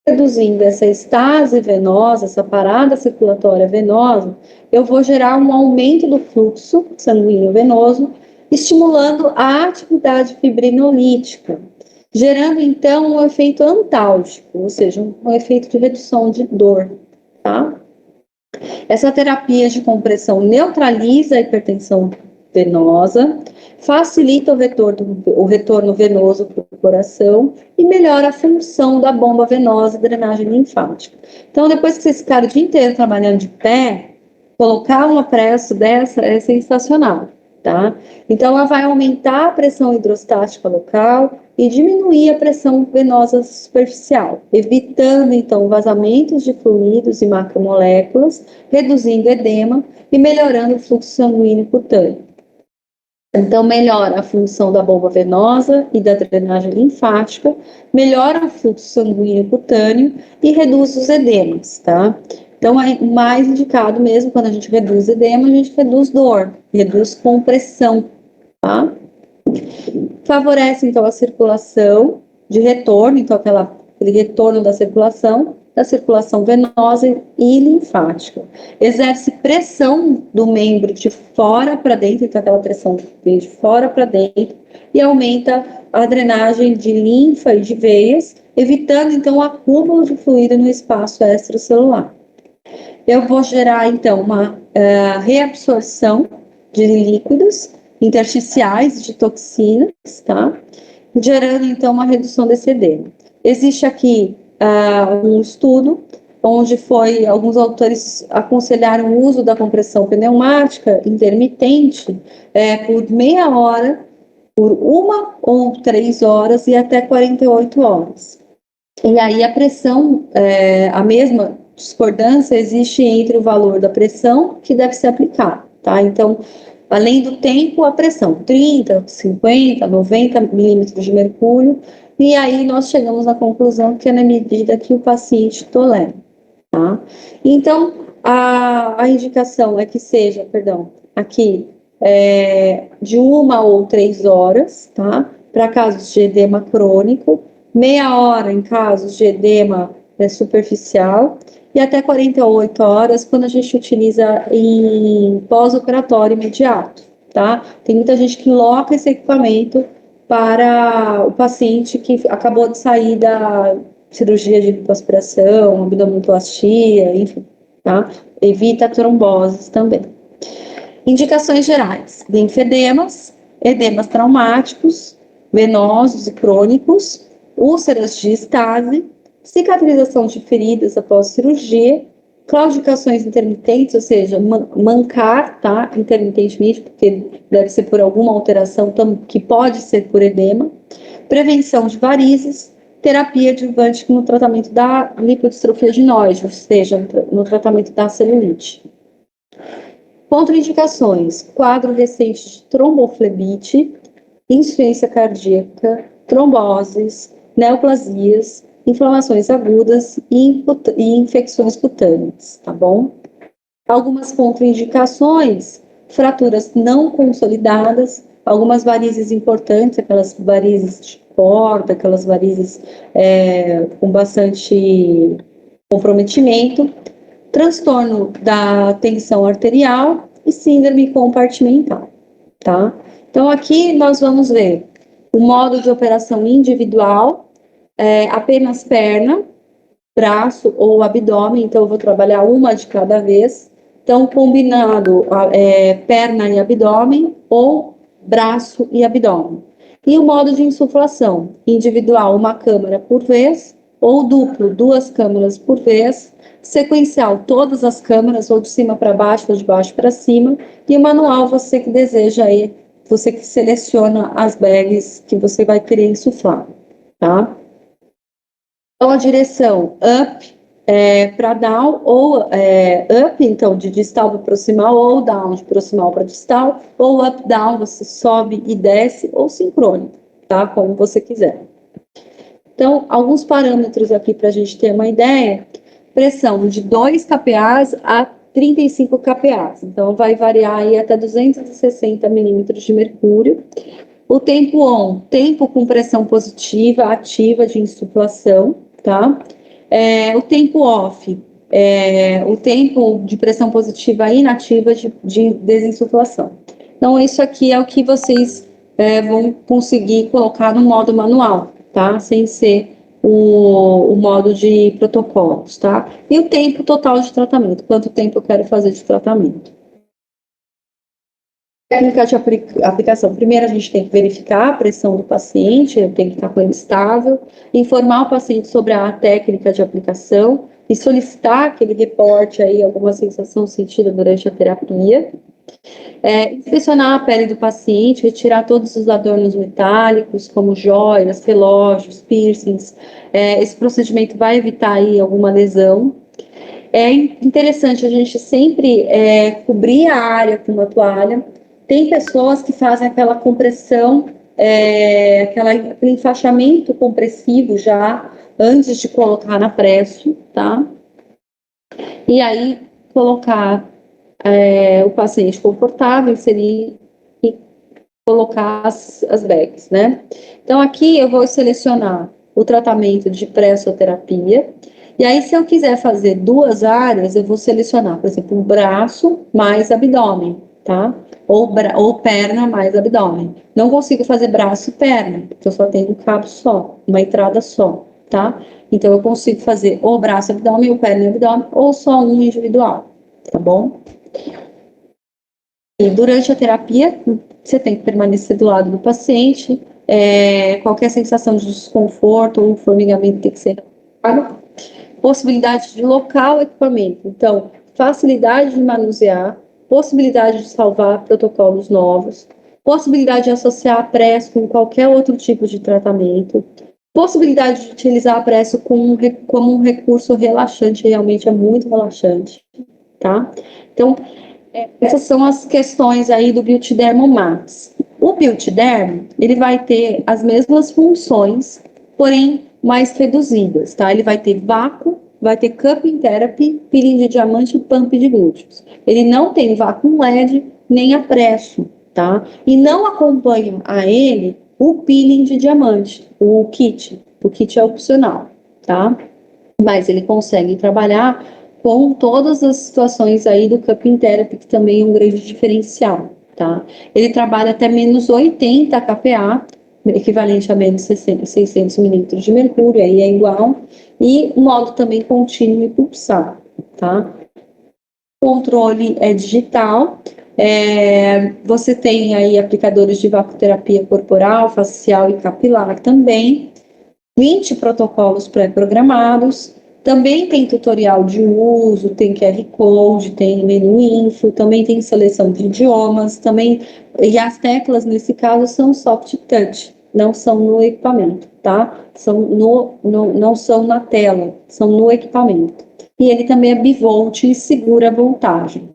Reduzindo essa estase venosa, essa parada circulatória venosa, eu vou gerar um aumento do fluxo sanguíneo venoso, estimulando a atividade fibrinolítica, gerando então um efeito antálgico, ou seja, um efeito de redução de dor, tá? Essa terapia de compressão neutraliza a hipertensão venosa, facilita o retorno venoso para o coração e melhora a função da bomba venosa e drenagem linfática. Então, depois que vocês ficarem o dia inteiro trabalhando de pé, colocar uma presso dessa é sensacional, tá? Então, ela vai aumentar a pressão hidrostática local e diminuir a pressão venosa superficial, evitando, então, vazamentos de fluidos e macromoléculas, reduzindo edema e melhorando o fluxo sanguíneo cutâneo. Então, melhora a função da bomba venosa e da drenagem linfática, melhora o fluxo sanguíneo cutâneo e reduz os edemas, tá? Então, é mais indicado mesmo, quando a gente reduz edema, a gente reduz dor, reduz compressão, tá? Favorece, então, a circulação de retorno, então, aquele retorno da circulação venosa e linfática. Exerce pressão do membro de fora para dentro, então, aquela pressão vem de fora para dentro, e aumenta a drenagem de linfa e de veias, evitando, então, o acúmulo de fluido no espaço extracelular. Eu vou gerar, então, uma reabsorção de líquidos intersticiais, de toxinas, tá? Gerando, então, uma redução desse edema. Existe aqui um estudo onde alguns autores aconselharam o uso da compressão pneumática intermitente por meia hora, por 1 ou 3 horas e até 48 horas. E aí a pressão, a mesma discordância existe entre o valor da pressão que deve ser aplicada, tá? Então, além do tempo, a pressão, 30, 50, 90 milímetros de mercúrio, e aí nós chegamos à conclusão que é na medida que o paciente tolera, tá? Então, a indicação é que seja, aqui, de 1 ou 3 horas, tá? Para casos de edema crônico, meia hora em casos de edema superficial e até 48 horas quando a gente utiliza em pós-operatório imediato, tá? Tem muita gente que loca esse equipamento para o paciente que acabou de sair da cirurgia de lipoaspiração, abdominoplastia, enfim, tá? Evita tromboses também. Indicações gerais: linfedemas, edemas traumáticos, venosos e crônicos, úlceras de estase, cicatrização de feridas após cirurgia, claudicações intermitentes, ou seja, mancar, tá? Intermitentemente, porque deve ser por alguma alteração que pode ser por edema, prevenção de varizes, terapia adjuvante no tratamento da lipodistrofia adenoide, ou seja, no tratamento da celulite. Contraindicações: quadro recente de tromboflebite, insuficiência cardíaca, tromboses, neoplasias, inflamações agudas e infecções cutâneas, tá bom? Algumas contraindicações: fraturas não consolidadas, algumas varizes importantes, aquelas varizes de corda, aquelas varizes com bastante comprometimento, transtorno da tensão arterial e síndrome compartimental, tá? Então, aqui nós vamos ver o modo de operação individual, apenas perna, braço ou abdômen, então eu vou trabalhar uma de cada vez. Então, combinado perna e abdômen ou braço e abdômen. E o modo de insuflação, individual, uma câmara por vez, ou duplo, 2 câmaras por vez, sequencial, todas as câmaras, ou de cima para baixo, ou de baixo para cima, e o manual, você que deseja aí, você que seleciona as bags que você vai querer insuflar, tá? Então, a direção up para down, ou up, então, de distal para proximal, ou down, de proximal para distal, ou up, down, você sobe e desce, ou sincrônico, tá? Como você quiser. Então, alguns parâmetros aqui para a gente ter uma ideia: pressão de 2 kPa a 35 kPa, então vai variar aí até 260 milímetros de mercúrio. O tempo on, tempo com pressão positiva, ativa de insuflação, tá? O tempo off, o tempo de pressão positiva inativa de desinsuflação. Então, isso aqui é o que vocês vão conseguir colocar no modo manual, tá? Sem ser o modo de protocolos, tá? E o tempo total de tratamento, quanto tempo eu quero fazer de tratamento. Técnica de aplicação. Primeiro, a gente tem que verificar a pressão do paciente, tem que estar com ele estável, informar o paciente sobre a técnica de aplicação e solicitar que ele reporte aí alguma sensação sentida durante a terapia. Inspecionar a pele do paciente, retirar todos os adornos metálicos, como joias, relógios, piercings. Esse procedimento vai evitar aí alguma lesão. É interessante a gente sempre cobrir a área com uma toalha. Tem pessoas que fazem aquela compressão, aquele enfaixamento compressivo já antes de colocar na presso, tá? E aí colocar o paciente confortável, inserir e colocar as bags, né? Então aqui eu vou selecionar o tratamento de pressoterapia. E aí, se eu quiser fazer 2 áreas, eu vou selecionar, por exemplo, braço mais abdômen, tá? Ou perna mais abdômen. Não consigo fazer braço e perna, porque eu só tenho um cabo só, uma entrada só, tá? Então, eu consigo fazer ou braço e abdômen, ou perna e abdômen, ou só um individual, tá bom? E durante a terapia, você tem que permanecer do lado do paciente, qualquer sensação de desconforto ou formigamento tem que ser possibilidade de local equipamento. Então, facilidade de manusear, possibilidade de salvar protocolos novos, possibilidade de associar a presso com qualquer outro tipo de tratamento, possibilidade de utilizar a presso como um recurso relaxante, realmente é muito relaxante, tá? Então, essas são as questões aí do Biotidermo Max. O Biotidermo, ele vai ter as mesmas funções, porém mais reduzidas, tá? Ele vai ter vácuo, vai ter cupping therapy, peeling de diamante e pump de glúteos. Ele não tem vácuo LED nem apresso, tá? E não acompanha a ele o peeling de diamante, o kit. O kit é opcional, tá? Mas ele consegue trabalhar com todas as situações aí do cupping therapy, que também é um grande diferencial, tá? Ele trabalha até menos 80 kPa, equivalente a menos 600 milímetros de mercúrio, aí é igual, e modo também contínuo e pulsar, tá? O controle é digital, você tem aí aplicadores de vapoterapia corporal, facial e capilar também, 20 protocolos pré-programados, também tem tutorial de uso, tem QR Code, tem menu info, também tem seleção de idiomas, também, e as teclas nesse caso são soft touch, não são no equipamento, tá? Não são na tela, são no equipamento. E ele também é bivolt e segura a voltagem.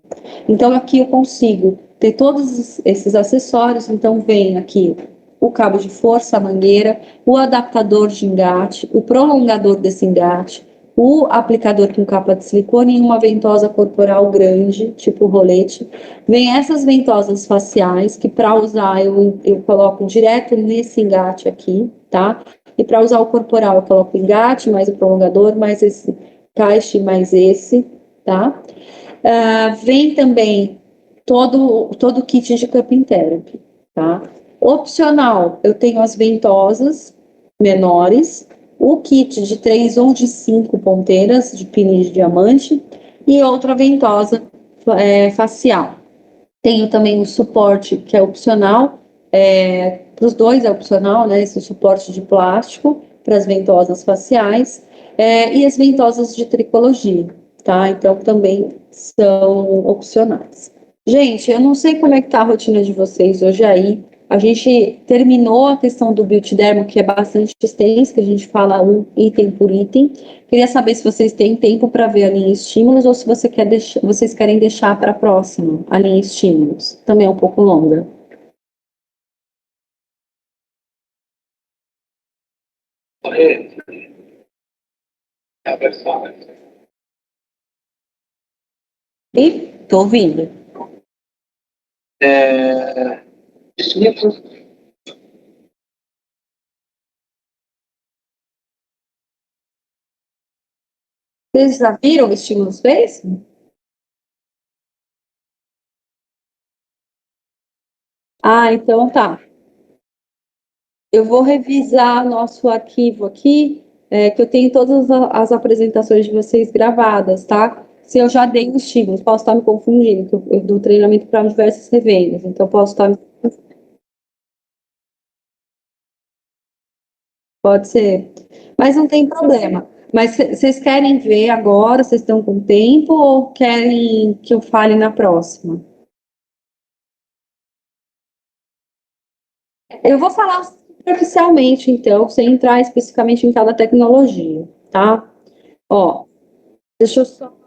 Então aqui eu consigo ter todos esses acessórios, então vem aqui o cabo de força, a mangueira, o adaptador de engate, o prolongador desse engate, o aplicador com capa de silicone e uma ventosa corporal grande, tipo rolete. Vem essas ventosas faciais, que para usar eu coloco direto nesse engate aqui, tá? E para usar o corporal eu coloco o engate, mais o prolongador, mais esse caixa, mais esse, tá? Vem também todo o kit de cupping therapy, tá? Opcional, eu tenho as ventosas menores, o kit de 3 ou de 5 ponteiras de pino de diamante e outra ventosa facial. Tenho também o suporte que é opcional, para os dois é opcional, né? Esse suporte de plástico para as ventosas faciais e as ventosas de tricologia, tá? Então também são opcionais. Gente, eu não sei como é que tá a rotina de vocês hoje aí. A gente terminou a questão do biotidermo, que é bastante extensa, que a gente fala um item por item. Queria saber se vocês têm tempo para ver a linha estímulos ou se vocês querem deixar para a próxima a linha estímulos. Também é um pouco longa. E tô ouvindo. Vocês já viram o estímulo Space? Ah, então tá. Eu vou revisar nosso arquivo aqui, que eu tenho todas as apresentações de vocês gravadas, tá? Se eu já dei os estímulos, posso estar me confundindo, que eu dou treinamento para diversas revendas, então posso estar. Pode ser. Mas não tem problema. Mas vocês querem ver agora? Vocês estão com tempo ou querem que eu fale na próxima? Eu vou falar superficialmente, então, sem entrar especificamente em cada tecnologia, tá? Ó, deixa eu só.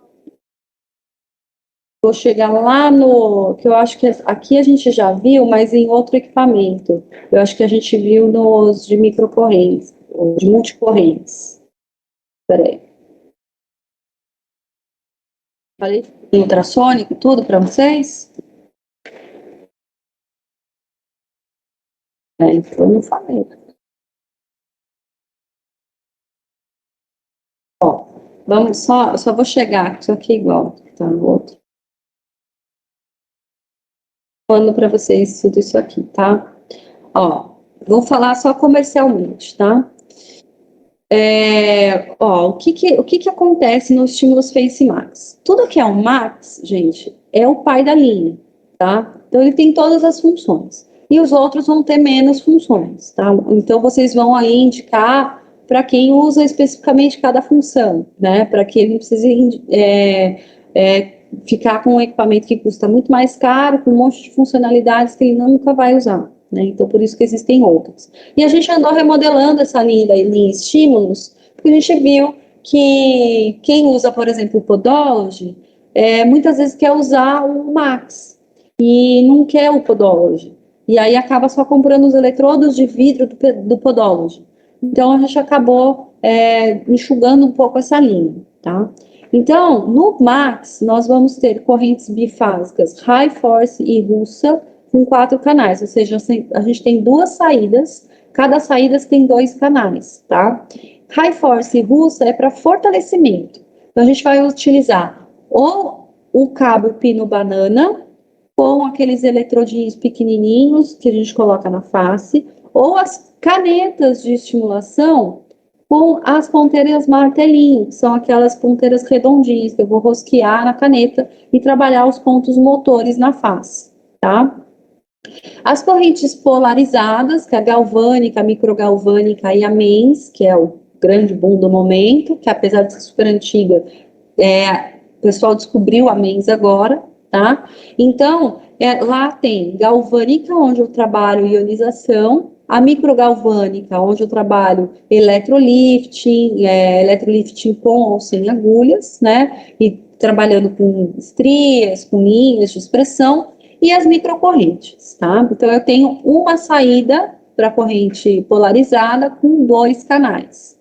Vou chegar lá no. Que eu acho que aqui a gente já viu, mas em outro equipamento. Eu acho que a gente viu nos de microcorrentes, ou de multicorrentes. Peraí. Falei em ultrassônico, tudo para vocês? Então eu não falei. Ó, vamos só vou chegar, isso aqui é igual, tá no outro. Falando para vocês tudo isso aqui, tá? Ó, vou falar só comercialmente, tá? Ó, o que que acontece no estímulos Face Max? Tudo que é o Max, gente, é o pai da linha, tá? Então ele tem todas as funções. E os outros vão ter menos funções, tá? Então vocês vão aí indicar para quem usa especificamente cada função, né? Para que ele não precise ficar com um equipamento que custa muito mais caro, com um monte de funcionalidades que ele nunca vai usar, né? Então, por isso que existem outras. E a gente andou remodelando essa linha estímulos, porque a gente viu que quem usa, por exemplo, o Podology, muitas vezes quer usar o Max e não quer o Podology. E aí acaba só comprando os eletrodos de vidro do Podology. Então, a gente acabou enxugando um pouco essa linha, tá? Então, no Max, nós vamos ter correntes bifásicas High Force e Russa com 4 canais, ou seja, a gente tem 2 saídas, cada saída tem 2 canais, tá? High Force e Russa é para fortalecimento. Então, a gente vai utilizar ou o cabo pino-banana, com aqueles eletrodinhos pequenininhos que a gente coloca na face, ou as canetas de estimulação com as ponteiras martelinho, que são aquelas ponteiras redondinhas que eu vou rosquear na caneta e trabalhar os pontos motores na face, tá? As correntes polarizadas, que é a galvânica, a microgalvânica e a MENS, que é o grande boom do momento, que apesar de ser super antiga, o pessoal descobriu a MENS agora, tá? Então, lá tem galvânica, onde eu trabalho ionização, a microgalvânica, onde eu trabalho eletrolifting, eletrolifting com ou sem agulhas, né? E trabalhando com estrias, com linhas de expressão, e as microcorrentes, tá? Então, eu tenho uma saída para corrente polarizada com 2 canais.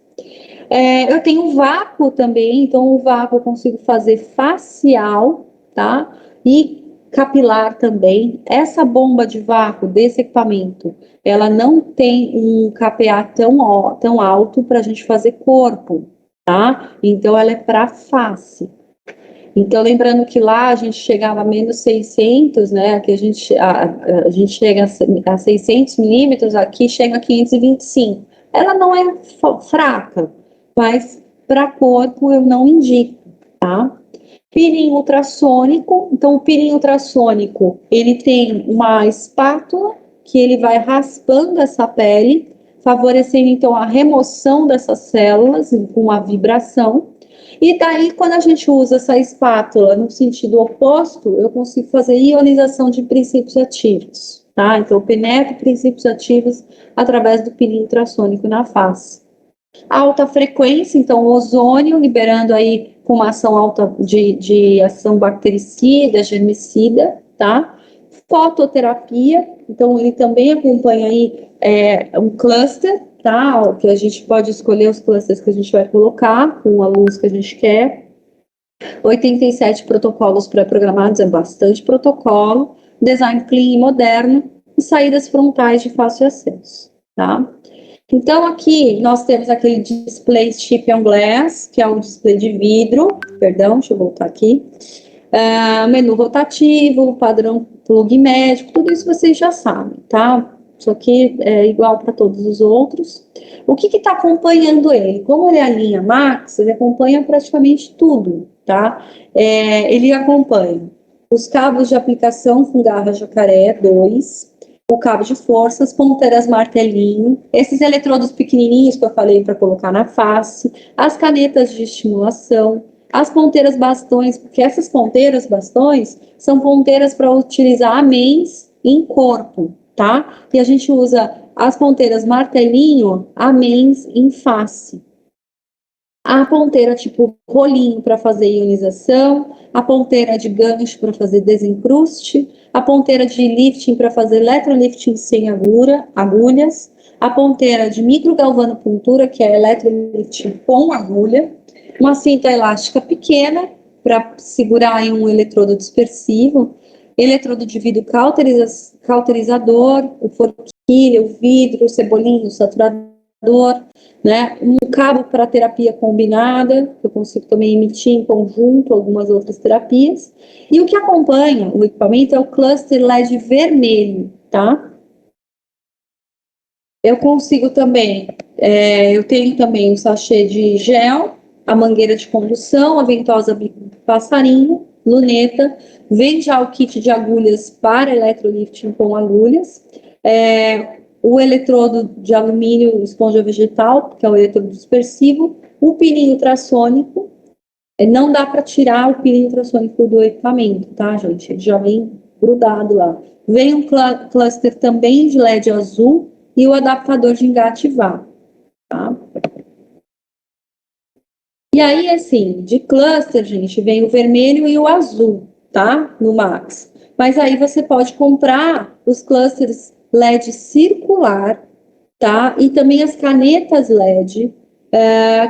Eu tenho vácuo também, então o vácuo eu consigo fazer facial, tá? E capilar também. Essa bomba de vácuo desse equipamento, ela não tem um kPa tão alto para a gente fazer corpo, tá? Então ela é para face. Então, lembrando que lá a gente chegava a menos 600, né? Aqui a gente chega a 600 milímetros, aqui chega a 525. Ela não é fraca, mas para corpo eu não indico, tá? Peeling ultrassônico. Então, o peeling ultrassônico, ele tem uma espátula que ele vai raspando essa pele, favorecendo, então, a remoção dessas células com uma vibração. E daí, quando a gente usa essa espátula no sentido oposto, eu consigo fazer ionização de princípios ativos, tá? Então, eu penetro princípios ativos através do peeling ultrassônico na face. Alta frequência, então, ozônio, liberando aí com uma ação alta de ação bactericida, germicida, tá? Fototerapia, então, ele também acompanha aí um cluster, tá? Que a gente pode escolher os clusters que a gente vai colocar com a luz que a gente quer. 87 protocolos pré-programados, é bastante protocolo. Design clean e moderno e saídas frontais de fácil acesso, tá? Então, aqui nós temos aquele display chip on glass, que é um display de vidro, perdão, deixa eu voltar aqui. Menu rotativo, padrão plug médico, tudo isso vocês já sabem, tá? Isso aqui é igual para todos os outros. O que está acompanhando ele? Como ele é a linha Max, ele acompanha praticamente tudo, tá? Ele acompanha os cabos de aplicação com garra jacaré 2, o cabo de forças, ponteiras martelinho, esses eletrodos pequenininhos que eu falei para colocar na face, as canetas de estimulação, as ponteiras bastões, porque essas ponteiras bastões são ponteiras para utilizar a MENS em corpo, tá? E a gente usa as ponteiras martelinho, a MENS em face. A ponteira tipo rolinho para fazer ionização, a ponteira de gancho para fazer desencruste, a ponteira de lifting para fazer eletrolifting sem agulhas, a ponteira de microgalvanopuntura, que é eletrolifting com agulha, uma cinta elástica pequena para segurar em um eletrodo dispersivo, eletrodo de vidro cauterizador, o forquilha, o vidro, o cebolinho, o saturador, né? Um cabo para terapia combinada, que eu consigo também emitir em conjunto algumas outras terapias. E o que acompanha o equipamento é o cluster LED vermelho, tá? Eu consigo também, eu tenho também o sachê de gel, a mangueira de condução, a ventosa passarinho, luneta, vem já o kit de agulhas para eletrolifting com agulhas, o eletrodo de alumínio esponja vegetal, que é o eletrodo dispersivo, o pininho ultrassônico. Não dá para tirar o pininho ultrassônico do equipamento, tá, gente? Ele já vem grudado lá. Vem um cluster também de LED azul e o adaptador de engate VAR, tá? E aí, assim, de cluster, gente, vem o vermelho e o azul, tá? No Max. Mas aí você pode comprar os clusters LED circular, tá? E também as canetas LED,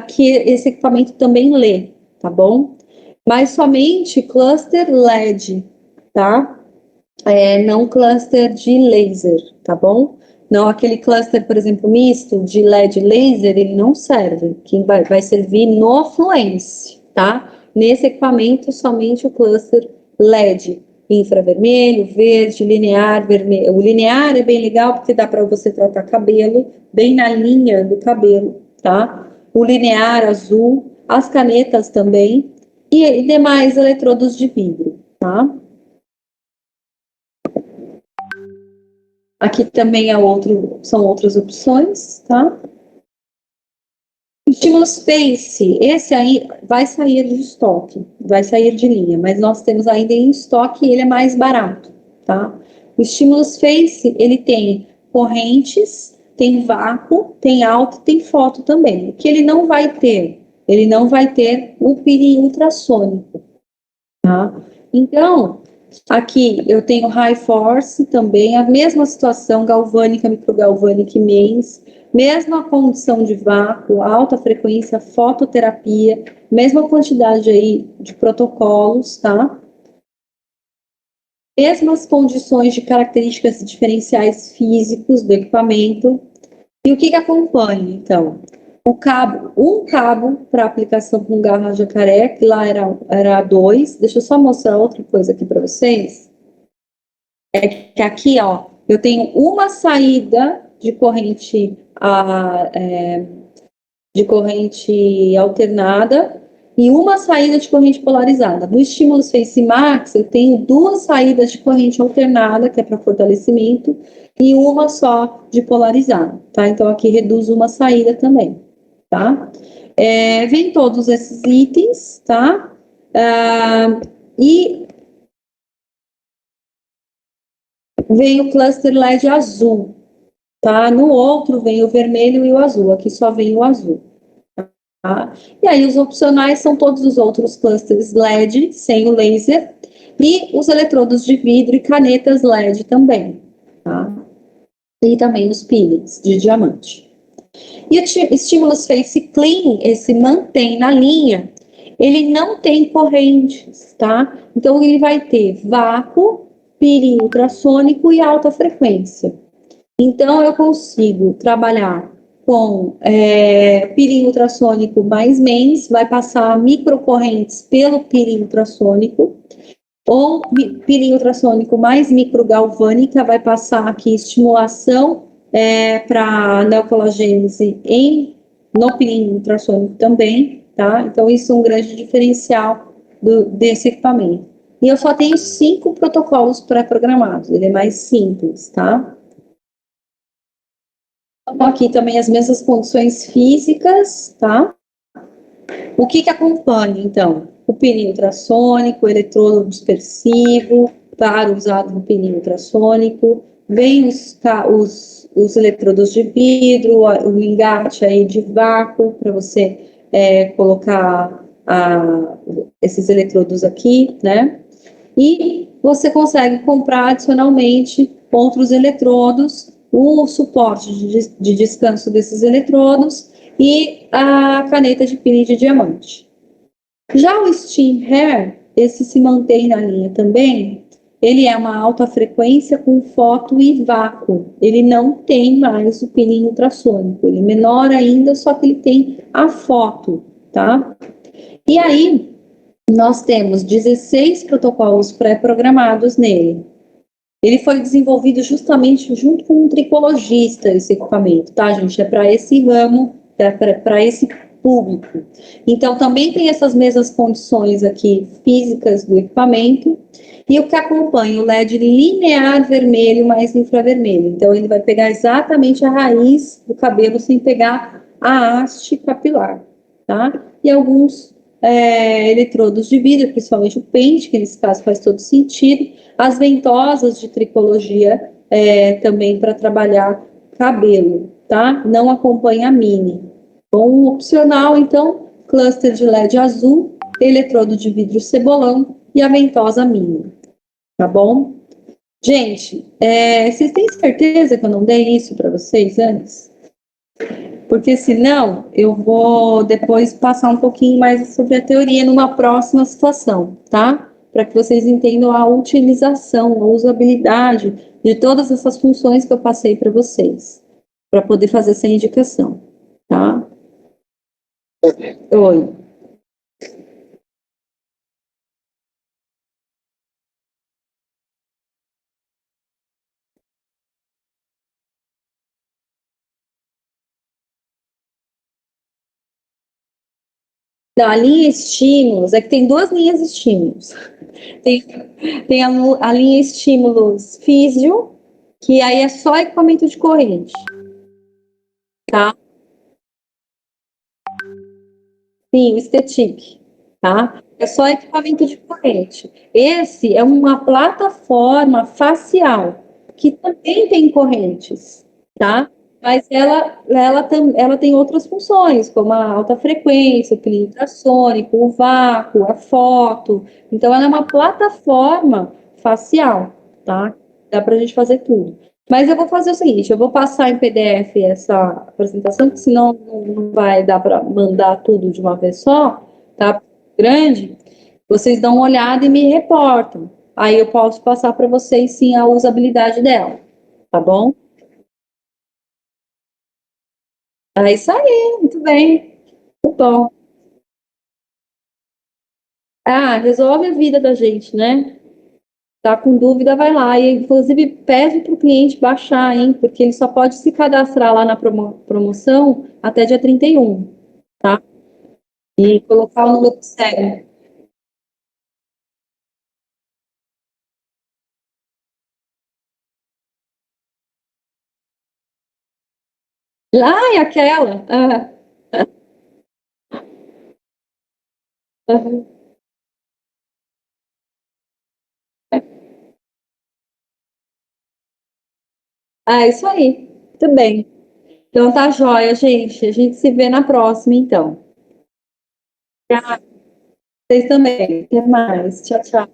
que esse equipamento também lê, tá bom? Mas somente cluster LED, tá? Não cluster de laser, tá bom? Não aquele cluster, por exemplo, misto de LED e laser, ele não serve. Quem vai servir no Fluence, tá? Nesse equipamento, somente o cluster LED, infravermelho, verde, linear, vermelho. O linear é bem legal porque dá para você tratar cabelo bem na linha do cabelo, tá? O linear azul, as canetas também e demais eletrodos de vidro, tá? Aqui também são outras opções, tá? Estímulos Face, esse aí vai sair de estoque, vai sair de linha, mas nós temos ainda em estoque e ele é mais barato, tá? O Estímulos Face, ele tem correntes, tem vácuo, tem alto, tem foto também. O que ele não vai ter? Ele não vai ter o pininho ultrassônico, tá? Então, aqui eu tenho High Force também, a mesma situação, galvânica, microgalvânica e mains, mesma condição de vácuo, alta frequência, fototerapia, mesma quantidade aí de protocolos, tá? Mesmas condições de características diferenciais físicos do equipamento. E o que acompanha, então? Um cabo para aplicação com garra jacaré, que lá era dois. Deixa eu só mostrar outra coisa aqui para vocês. Que aqui, ó, eu tenho uma saída de corrente alternada e uma saída de corrente polarizada. No Estímulos Face Max, eu tenho duas saídas de corrente alternada, que é para fortalecimento, e uma só de polarizada, tá? Então, aqui reduz uma saída também, tá? Vem todos esses itens, tá? E vem o cluster LED azul, tá? No outro vem o vermelho e o azul, aqui só vem o azul. Tá? E aí os opcionais são todos os outros clusters LED sem o laser e os eletrodos de vidro e canetas LED também, tá? E também os peelings de diamante. E o Stimulus Face Clean, esse mantém na linha, ele não tem correntes, tá? Então ele vai ter vácuo, peeling ultrassônico e alta frequência. Então eu consigo trabalhar com peeling ultrassônico mais mains, vai passar microcorrentes pelo peeling ultrassônico, ou peeling ultrassônico mais microgalvânica, vai passar aqui estimulação para neocolagênese no peeling ultrassônico também, tá? Então isso é um grande diferencial desse equipamento. E eu só tenho 5 protocolos pré-programados, ele é mais simples, tá? Aqui também as mesmas condições físicas, tá? O que acompanha, então? O pininho ultrassônico, o eletrodo dispersivo, para usado no pininho ultrassônico, vem os eletrodos de vidro, o engate aí de vácuo, para você colocar esses eletrodos aqui, né? E você consegue comprar adicionalmente outros eletrodos, o suporte de descanso desses eletrodos e a caneta de pilha de diamante. Já o Steam Hair, esse se mantém na linha também, ele é uma alta frequência com foto e vácuo. Ele não tem mais o pininho ultrassônico, ele é menor ainda, só que ele tem a foto, tá? E aí, nós temos 16 protocolos pré-programados nele. Ele foi desenvolvido justamente junto com um tricologista, esse equipamento, tá, gente? É para esse ramo, para esse público. Então, também tem essas mesmas condições aqui físicas do equipamento, e o que acompanha o LED linear vermelho mais infravermelho. Então, ele vai pegar exatamente a raiz do cabelo sem pegar a haste capilar, tá? E alguns eletrodos de vidro, principalmente o pente, que nesse caso faz todo sentido, as ventosas de tricologia também para trabalhar cabelo, tá? Não acompanha a mini. Bom, opcional, então, cluster de LED azul, eletrodo de vidro cebolão e a ventosa mini, tá bom? Gente, vocês têm certeza que eu não dei isso para vocês antes? Porque senão eu vou depois passar um pouquinho mais sobre a teoria numa próxima situação, tá? Para que vocês entendam a utilização, a usabilidade de todas essas funções que eu passei para vocês, para poder fazer essa indicação, tá? Oi. Não, a linha estímulos, é que tem duas linhas estímulos. Tem, tem a linha estímulos físio, que aí é só equipamento de corrente, tá? Sim, o Estetic, tá? É só equipamento de corrente. Esse é uma plataforma facial, que também tem correntes, tá? Mas ela tem outras funções, como a alta frequência, o período ultrassônico, o vácuo, a foto. Então, ela é uma plataforma facial, tá? Dá para a gente fazer tudo. Mas eu vou fazer o seguinte, eu vou passar em PDF essa apresentação, porque senão não vai dar para mandar tudo de uma vez só, tá? Grande. Vocês dão uma olhada e me reportam. Aí eu posso passar para vocês, sim, a usabilidade dela, tá bom? É isso aí, muito bem. Muito bom. Ah, resolve a vida da gente, né? Tá com dúvida, vai lá. E, inclusive, pede para o cliente baixar, hein? Porque ele só pode se cadastrar lá na promoção até dia 31, tá? E colocar o número sério. Lá é aquela. Ah, ah, ah, isso aí. Muito bem. Então tá jóia, gente. A gente se vê na próxima, então. Pra vocês também. Até mais. Tchau, tchau.